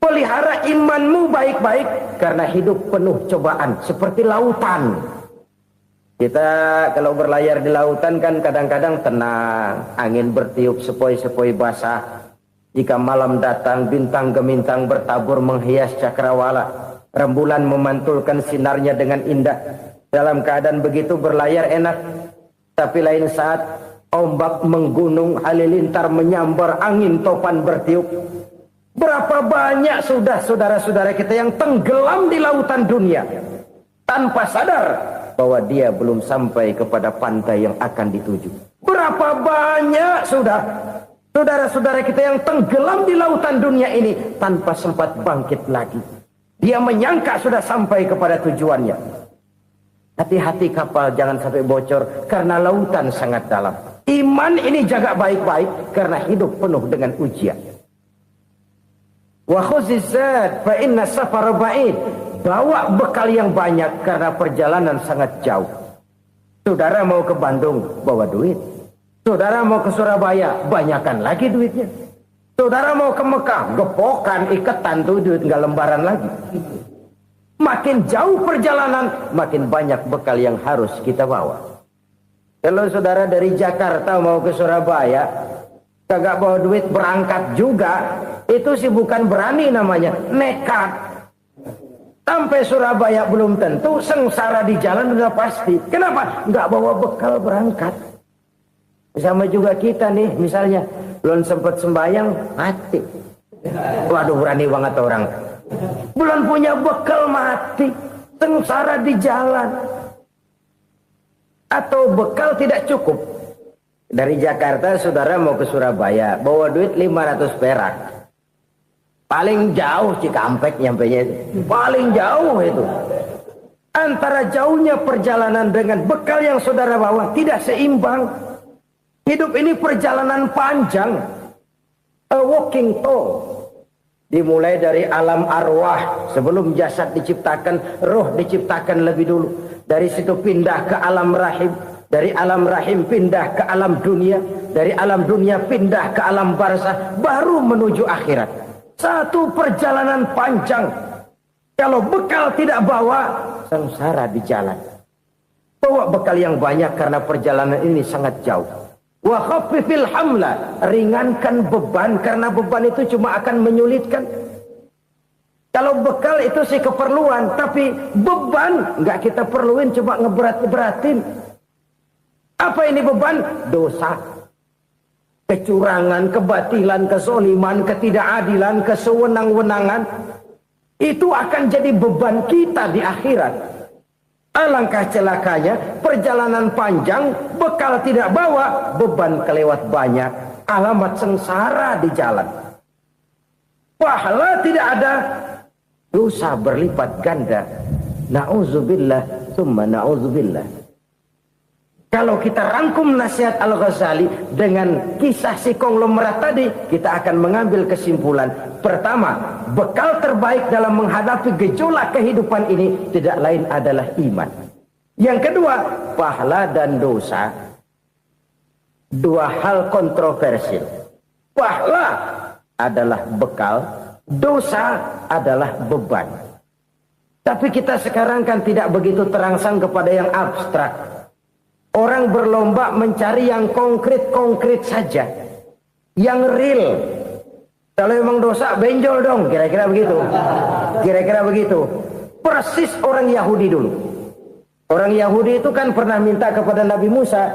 Pelihara imanmu baik-baik karena hidup penuh cobaan seperti lautan. Kita kalau berlayar di lautan kan kadang-kadang tenang, angin bertiup sepoi-sepoi basah. Jika malam datang bintang gemintang bertabur menghias cakrawala. Rembulan memantulkan sinarnya dengan indah. Dalam keadaan begitu berlayar enak. Tapi lain saat ombak menggunung, halilintar menyambar, angin topan bertiup. Berapa banyak sudah saudara-saudara kita yang tenggelam di lautan dunia tanpa sadar bahwa dia belum sampai kepada pantai yang akan dituju. Berapa banyak sudah saudara-saudara kita yang tenggelam di lautan dunia ini tanpa sempat bangkit lagi. Dia menyangka sudah sampai kepada tujuannya. Hati-hati kapal jangan sampai bocor karena lautan sangat dalam. Iman ini jaga baik-baik karena hidup penuh dengan ujian. Wa khuzizat fa inna safara ba'id. Bawa bekal yang banyak karena perjalanan sangat jauh. Saudara mau ke Bandung, bawa duit. Saudara mau ke Surabaya, banyakkan lagi duitnya. Saudara mau ke Mekah, gepokan, iketan tuh duit nggak lembaran lagi. Makin jauh perjalanan, makin banyak bekal yang harus kita bawa. Kalau saudara dari Jakarta mau ke Surabaya, kagak bawa duit berangkat juga, itu sih bukan berani namanya, nekat. Sampai Surabaya belum tentu, sengsara di jalan udah pasti. Kenapa? Nggak bawa bekal berangkat. Sama juga kita nih, misalnya belum sempat sembahyang, mati. Waduh, berani banget orang. Belum punya bekal, mati. Sengsara di jalan. Atau bekal tidak cukup. Dari Jakarta saudara mau ke Surabaya, bawa duit 500 perak. Paling jauh Cikampek nyampenya itu. Paling jauh itu. Antara jauhnya perjalanan dengan bekal yang saudara bawa tidak seimbang. Hidup ini perjalanan panjang. A walking tour. Dimulai dari alam arwah. Sebelum jasad diciptakan, roh diciptakan lebih dulu. Dari situ pindah ke alam rahim. Dari alam rahim pindah ke alam dunia. Dari alam dunia pindah ke alam barzah. Baru menuju akhirat. Satu perjalanan panjang. Kalau bekal tidak bawa, sengsara di jalan. Bawa bekal yang banyak karena perjalanan ini sangat jauh. Wa khaffifil hamla, ringankan beban karena beban itu cuma akan menyulitkan. Kalau bekal itu sih keperluan, tapi beban nggak kita perluin, cuma ngeberat-beratin. Apa ini beban? Dosa. Kecurangan, kebatilan, kezoliman, ketidakadilan, kesewenang-wenangan. Itu akan jadi beban kita di akhirat. Alangkah celakanya, perjalanan panjang, bekal tidak bawa, beban kelewat banyak. Alamat sengsara di jalan. Pahala tidak ada, dosa berlipat ganda. Na'udzubillah, summa na'udzubillah. Kalau kita rangkum nasihat Al-Ghazali dengan kisah si konglomerat tadi, kita akan mengambil kesimpulan. Pertama, bekal terbaik dalam menghadapi gejolak kehidupan ini tidak lain adalah iman. Yang kedua, pahala dan dosa. Dua hal kontroversial. Pahala adalah bekal, dosa adalah beban. Tapi kita sekarang kan tidak begitu terangsang kepada yang abstrak. Orang berlomba mencari yang konkret-konkret saja. Yang real. Kalau memang dosa, benjol dong. Kira-kira begitu. Kira-kira begitu. Persis orang Yahudi dulu. Orang Yahudi itu kan pernah minta kepada Nabi Musa.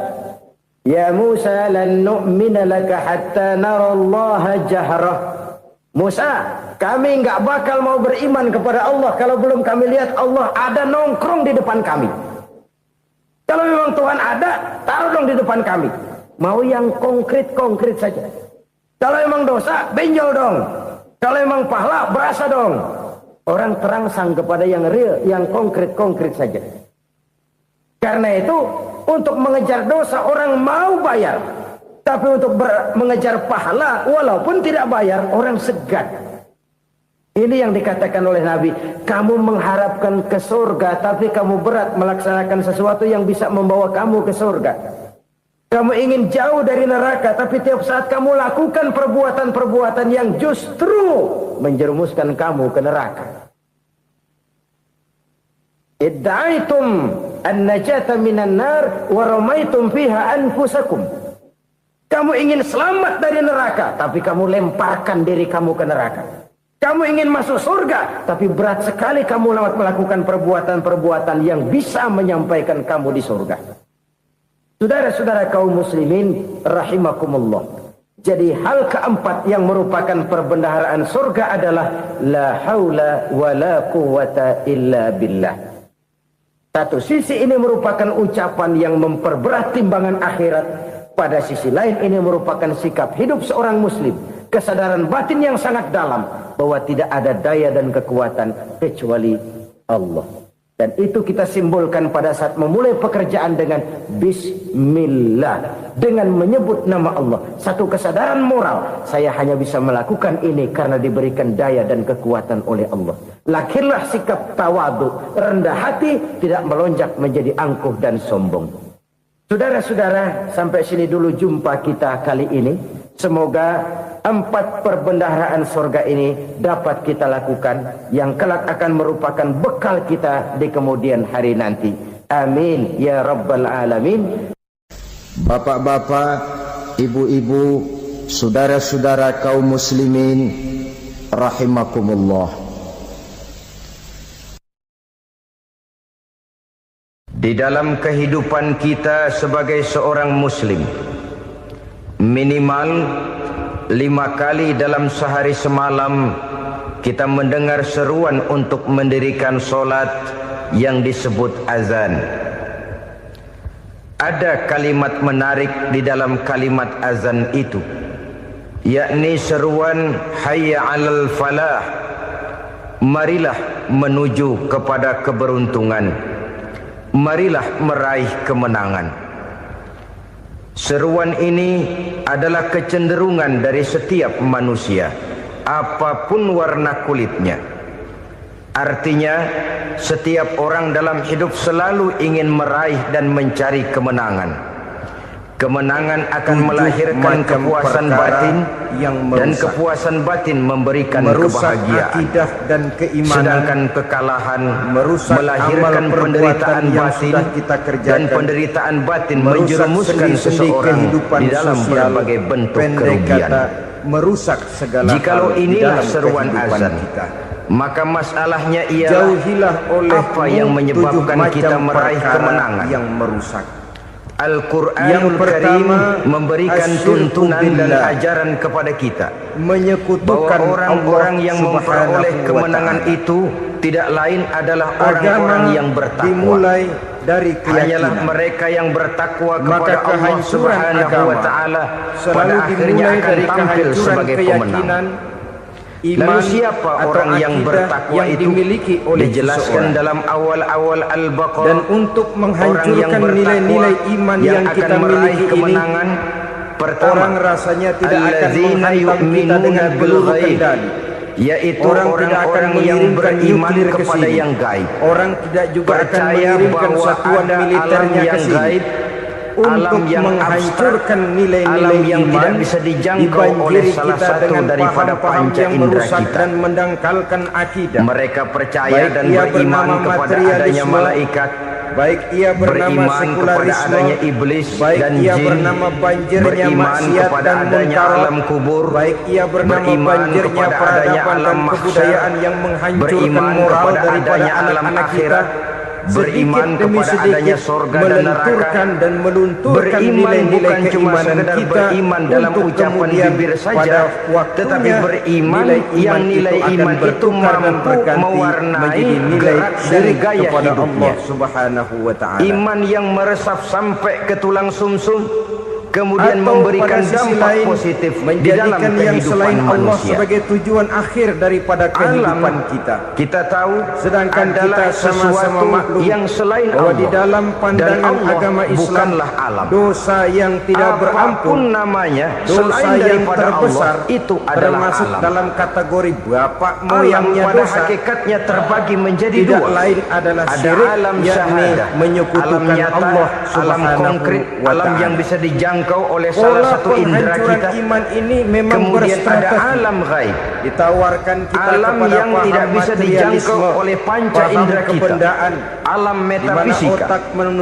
Ya Musa lan nu'mina laka hatta narallaha jahrah. Musa, kami nggak bakal mau beriman kepada Allah kalau belum kami lihat Allah ada nongkrong di depan kami. Kalau memang Tuhan ada, taruh dong di depan kami. Mau yang konkret-konkret saja. Kalau memang dosa, benjol dong. Kalau memang pahala, berasa dong. Orang terangsang kepada yang real, yang konkret-konkret saja. Karena itu, untuk mengejar dosa, orang mau bayar. Tapi untuk mengejar pahala, walaupun tidak bayar, orang segan. Ini yang dikatakan oleh Nabi, kamu mengharapkan ke surga, tapi kamu berat melaksanakan sesuatu yang bisa membawa kamu ke surga. Kamu ingin jauh dari neraka, tapi tiap saat kamu lakukan perbuatan-perbuatan yang justru menjerumuskan kamu ke neraka. Idda'aitum an-najata minan nar wa ramaitum fiha anfusakum. Kamu ingin selamat dari neraka, tapi kamu lemparkan diri kamu ke neraka. Kamu ingin masuk surga, tapi berat sekali kamu melakukan perbuatan-perbuatan yang bisa menyampaikan kamu di surga. Saudara-saudara kaum muslimin rahimakumullah. Jadi hal keempat yang merupakan perbendaharaan surga adalah la haula wa la quwwata illa billah. Satu sisi ini merupakan ucapan yang memperberat timbangan akhirat. Pada sisi lain ini merupakan sikap hidup seorang muslim. Kesadaran batin yang sangat dalam bahwa tidak ada daya dan kekuatan kecuali Allah. Dan itu kita simbolkan pada saat memulai pekerjaan dengan Bismillah, dengan menyebut nama Allah. Satu kesadaran moral, saya hanya bisa melakukan ini karena diberikan daya dan kekuatan oleh Allah. Lahirlah sikap tawadu, rendah hati, tidak melonjak menjadi angkuh dan sombong. Saudara-saudara, sampai sini dulu jumpa kita kali ini. Semoga 4 perbendaharaan surga ini dapat kita lakukan, yang kelak akan merupakan bekal kita di kemudian hari nanti. Amin ya rabbal alamin. Bapak-bapak, ibu-ibu, saudara-saudara kaum muslimin rahimakumullah. Di dalam kehidupan kita sebagai seorang muslim, minimal 5 kali dalam sehari semalam kita mendengar seruan untuk mendirikan solat yang disebut azan. Ada kalimat menarik di dalam kalimat azan itu, yakni seruan hayya 'alal falah, marilah menuju kepada keberuntungan, marilah meraih kemenangan. Seruan ini adalah kecenderungan dari setiap manusia, apapun warna kulitnya. Artinya, setiap orang dalam hidup selalu ingin meraih dan mencari kemenangan. Kemenangan akan melahirkan kepuasan batin, dan kepuasan batin memberikan kebahagiaan. Akidah dan keimanan. Sedangkan kekalahan melahirkan penderitaan batin, dan penderitaan batin menjerumuskan seseorang di dalam berbagai bentuk kerugian. Merusak segala. Jikalau inilah seruan azan, maka masalahnya ialah apa yang menyebabkan kita meraih kemenangan. Yang merusak. Al-Quranul Karim memberikan tuntunan dan ajaran kepada kita menyekutukan bahwa orang-orang yang memperoleh kemenangan itu tidak lain adalah orang-orang yang bertakwa. Dimulai dari keyakinan. Hanyalah mereka yang bertakwa kepada Allah Subhanahu wa Ta'ala pada akhirnya akan tampil sebagai pemenang. Lalu siapa orang yang bertakwa yang itu? dimiliki oleh Dijelaskan seseorang. dalam awal-awal Al-Baqarah. Dan untuk menghancurkan nilai-nilai iman yang kita miliki kemenangan, ini, pertama, orang rasanya tidak akan menghantam kita dengan peluru kendali, yaitu orang tidak akan yang beriman nuklir kepada kesini. yang gaib. Orang tidak juga akan mengirimkan satuan militernya ke sini untuk menghancurkan nilai-nilai yang iman, tidak bisa dijangkau oleh salah satu daripada panca indera kita, dan mendangkalkan akidah. Mereka percaya dan beriman kepada adanya malaikat, baik ia bernama kepada adanya iblis baik dan ia jin, bernama banjirnya beriman maksiat kepada dan adanya munkar, alam kubur, baik ia bernama beriman banjirnya kepada adanya peradaban alam dan kebudayaan yang menghancurkan beriman moral kepada daripada adanya alam anak-anak kita, akhirat, beriman kepada adanya surga dan neraka, dan melunturkan beriman nilai-nilai bukan cuma keimanan sekedar kita beriman dalam untuk ucapan kemudian bibir pada saja, waktunya tetapi beriman yang nilai iman itu mampu mewarnai gerak dan gaya kepada hidupnya. Allah Subhanahu wa Ta'ala. Iman yang meresap sampai ke tulang sumsum, kemudian atau memberikan pada sisi dampak lain positif di dalam menjadikan yang kehidupan selain Allah manusia. sebagai tujuan akhir daripada kehidupan kita. Kita tahu Sedangkan adalah kita sama-sama sesuatu maklum yang selain bahwa Allah, di dalam dan pandangan Allah agama Islam bukanlah alam. dosa yang tidak berampun, Apapun namanya dosa selain yang daripada terbesar Allah, itu adalah termasuk alam. dalam kategori bapak Alam moyangnya pada dosa, hakikatnya terbagi menjadi tidak dua. lain adalah Ada syirik, alam yakni syahadah, menyekutukan alam nyata, Allah alam Subhanahu konkret, wa alam Ta'ala. yang bisa dijangkau dijangkau oleh salah satu indera kita. Iman ini memang Kemudian ada alam gaib, ditawarkan kita alam yang tidak bisa dijangkau oleh panca indera kita, alam metafisika,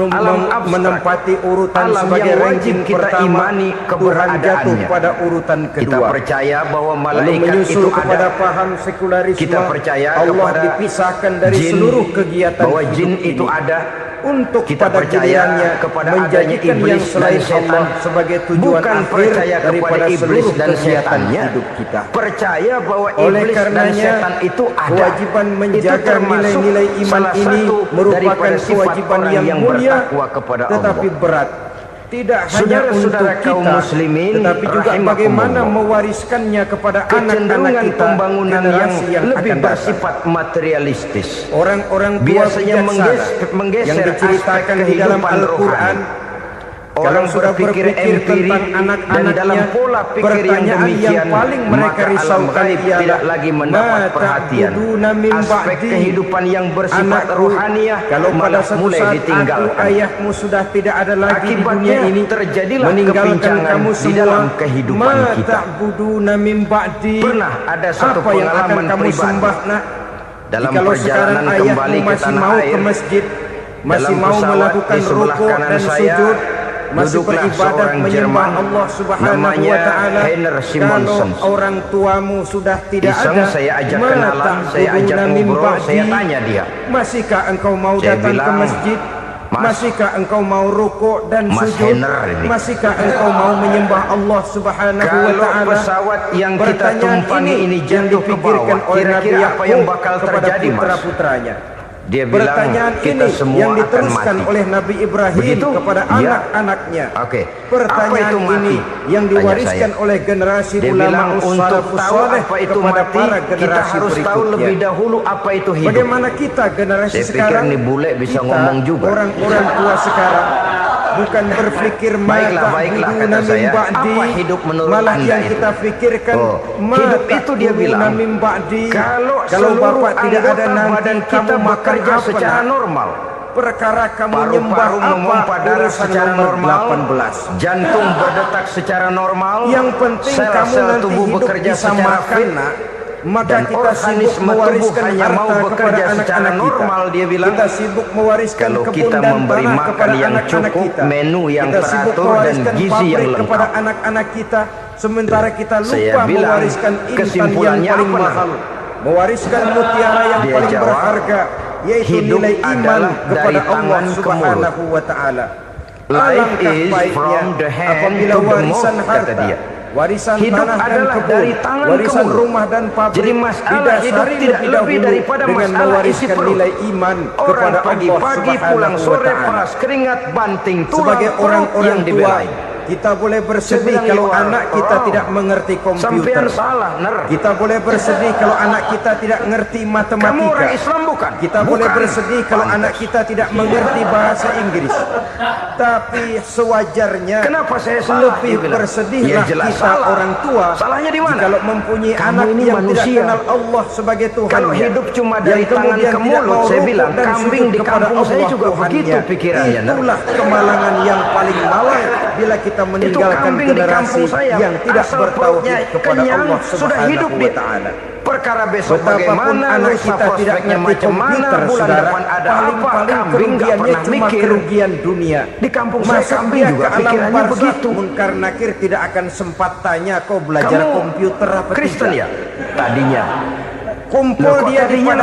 alam abstrak, menempati urutan alam sebagai yang wajib ranking kita pertama, imani keberadaannya. pada urutan kedua. Kita percaya bahwa Lalu malaikat menyusul itu kepada ada. paham sekularisme, Kita percaya Allah kepada dipisahkan dari jin, seluruh kegiatan bahwa jin hidup itu ini. ada. Untuk Kita pada percaya gilirannya kepada adanya menjadikan yang iblis selain dan setan, Allah sebagai tujuan bukan akhir percaya kepada daripada iblis seluruh dan kegiatan setannya, hidup kita. percaya bahwa Oleh iblis dan karenanya, setan itu ada. kewajiban menjaga Itu termasuk nilai-nilai iman salah ini satu merupakan daripada sifat kewajiban orang yang mulia, bertakwa kepada tetapi Allah. berat. Tidak hanya Saudara-saudara untuk kaum kita, muslimin, tetapi juga bagaimana rahimakumullah, mewariskannya kepada anak-anak kecenderungan kita, pembangunan yang generasi yang lebih akan datang. bersifat materialistis Orang-orang tua biasanya bijaksana menggeser yang diceritakan di dalam kehidupan Al-Quran. Orang Kalau sudah berpikir empirik tentang dan anak-anaknya, dalam pola pikir yang pertanyaan demikian, yang paling mereka maka alam risaukan gaib ialah, tidak lagi mendapat "Ma perhatian. ta'buduna min Aspek ba'di?" kehidupan yang bersifat Anakku, rohaniah kalau pada malah suatu mulai saat aku, ditinggalkan. ayahmu sudah tidak ada lagi di Akibatnya dunia ini, terjadilah meninggalkan kepincangan kamu di semua. dalam kehidupan "Ma kita. ta'buduna min ba'di?" Pernah ada satu apa yang akan pengalaman kamu pribadi sembah, nak? dalam Jikalau sekarang perjalanan ayahmu kembali ke masih tanah mau air, ke masjid, masih dalam mau pesawat melakukan di sebelah rukuk kanan dan saya sujud, masih duduklah beribadah seorang menyembah Jerman Allah Subhanahu namanya wa taala. Heiner Kalau Simonsen. orang tuamu sudah tidak Iseng ada, saya ajak "Ma kenalan, saya ajak ta'buduna min ngobrol, ba'di?" saya tanya dia. Masihkah engkau mau Saya datang ke bilang, masjid? "Mas, Masihkah engkau mau rukuk dan Mas sujud? Heiner ini. Masihkah engkau mau menyembah Allah Subhanahu wa Kalau taala?" pesawat yang kita Pertanyaan tumpangi ini jatuh ke dipikirkan bawah, oleh Nabi kira-kira apa yang Yakub bakal kepada terjadi, Mas? putra-putranya. Dia bilang, Pertanyaan kita ini semua yang akan diteruskan mati. oleh Nabi Ibrahim Begitu? kepada Ya. anak-anaknya. Oke. Pertanyaan Apa itu mati? ini yang Tanya diwariskan saya. oleh generasi Dia ulama bilang untuk salafus tahu saleh apa itu kepada mati, para kita generasi harus tahu berikutnya. lebih dahulu apa itu hidup. Bagaimana kita generasi Saya pikir sekarang, nih bule bisa kita, ngomong juga. orang-orang tua sekarang bukan berpikir Baiklah, kata saya, apa hidup menurut malah Anda yang itu? kita pikirkan, Hidup itu dia bilang, kalau seluruh Bapak tidak ada anggota nanti, badan kamu kita makan bekerja apa, secara nak? normal. Perkara kamu nyembah Paru-paru memompa apa, darah urusan secara nomor normal, 18. jantung berdetak secara normal, Yang penting kamu sel-sel nanti tubuh hidup bekerja bisa secara makan, fit, nak. Maka dan kita sibuk organisme tubuh mewariskan hanya mau harta bekerja kepada secara anak-anak normal, kita. dia bilang. Kita sibuk mewariskan Kalau kebun kita dan memberi tanah makan kepada yang anak-anak cukup, kita. menu yang Kita sibuk teratur, dan mewariskan gizi pabrik yang lengkap. kepada anak-anak kita, sementara kita Saya lupa bilang, mewariskan intan yang kesimpulannya paling apa, mahal, mewariskan mutiara yang Dia paling jawab, berharga, yaitu hidup nilai iman adalah kepada dari Allah tangan ke Subhanahu wa taala. Life Alangkah is baiknya from the hand apabila to the warisan mouth, kata harta, dia. warisan Hidup tanah dan adalah kebun, dari tangan ke warisan mulut. rumah dan pabrik, Jadi masalah hidup didasari tidak lebih dahulu daripada dengan masalah isi mewariskan perut. nilai iman Orang kepada pagi-pagi Allah pulang Subhanahu sore wa ta'ala. peras keringat banting tulang Sebagai perut orang-orang yang tua, dibelai. kita boleh bersedih Saya kalau bilang, anak kita "Wow, tidak mengerti komputer. Sampean salah, Ner. Kita boleh bersedih kalau anak kita tidak mengerti matematika. Kamu orang Islam bukan? Kita Bukan. boleh bersedih kalau Pantas. anak kita tidak mengerti bahasa Inggris. Tapi sewajarnya Kenapa saya salah? lebih Dia bilang. bersedihlah Ya, jelas kita salah. orang tua. Salahnya di mana? Kalau mempunyai Kamu anak ini yang manusia. tidak kenal Allah sebagai Tuhan. Kalau hidup cuma dari tangan ke mulut, saya bilang, kambing di kampung saya juga begitu pikirannya, Ner. Itulah kemalangan yang paling malang bila kita meninggalkan kambing di generasi kampung saya, yang tidak asal bertauhid perutnya kepada kenyang, Allah sudah hidup Subhanahu di wa ta'ala. perkara besok Betapapun bagaimana, anak lusa kita tidak prospeknya ngerti macam mana, komputer, bulan saudara, depan ada apa, paling-paling kambing nggak kerugiannya pernah cuma mikir. kerugian dunia. Di kampung saya Masuk kambing dia juga ke alam pikirannya barzakh, begitu. Munkar Nakir tidak akan sempat tanya kau belajar Kamu komputer apa Kristen tidak. ya? Tadinya. Kumpul Loh, kok dia di tadinya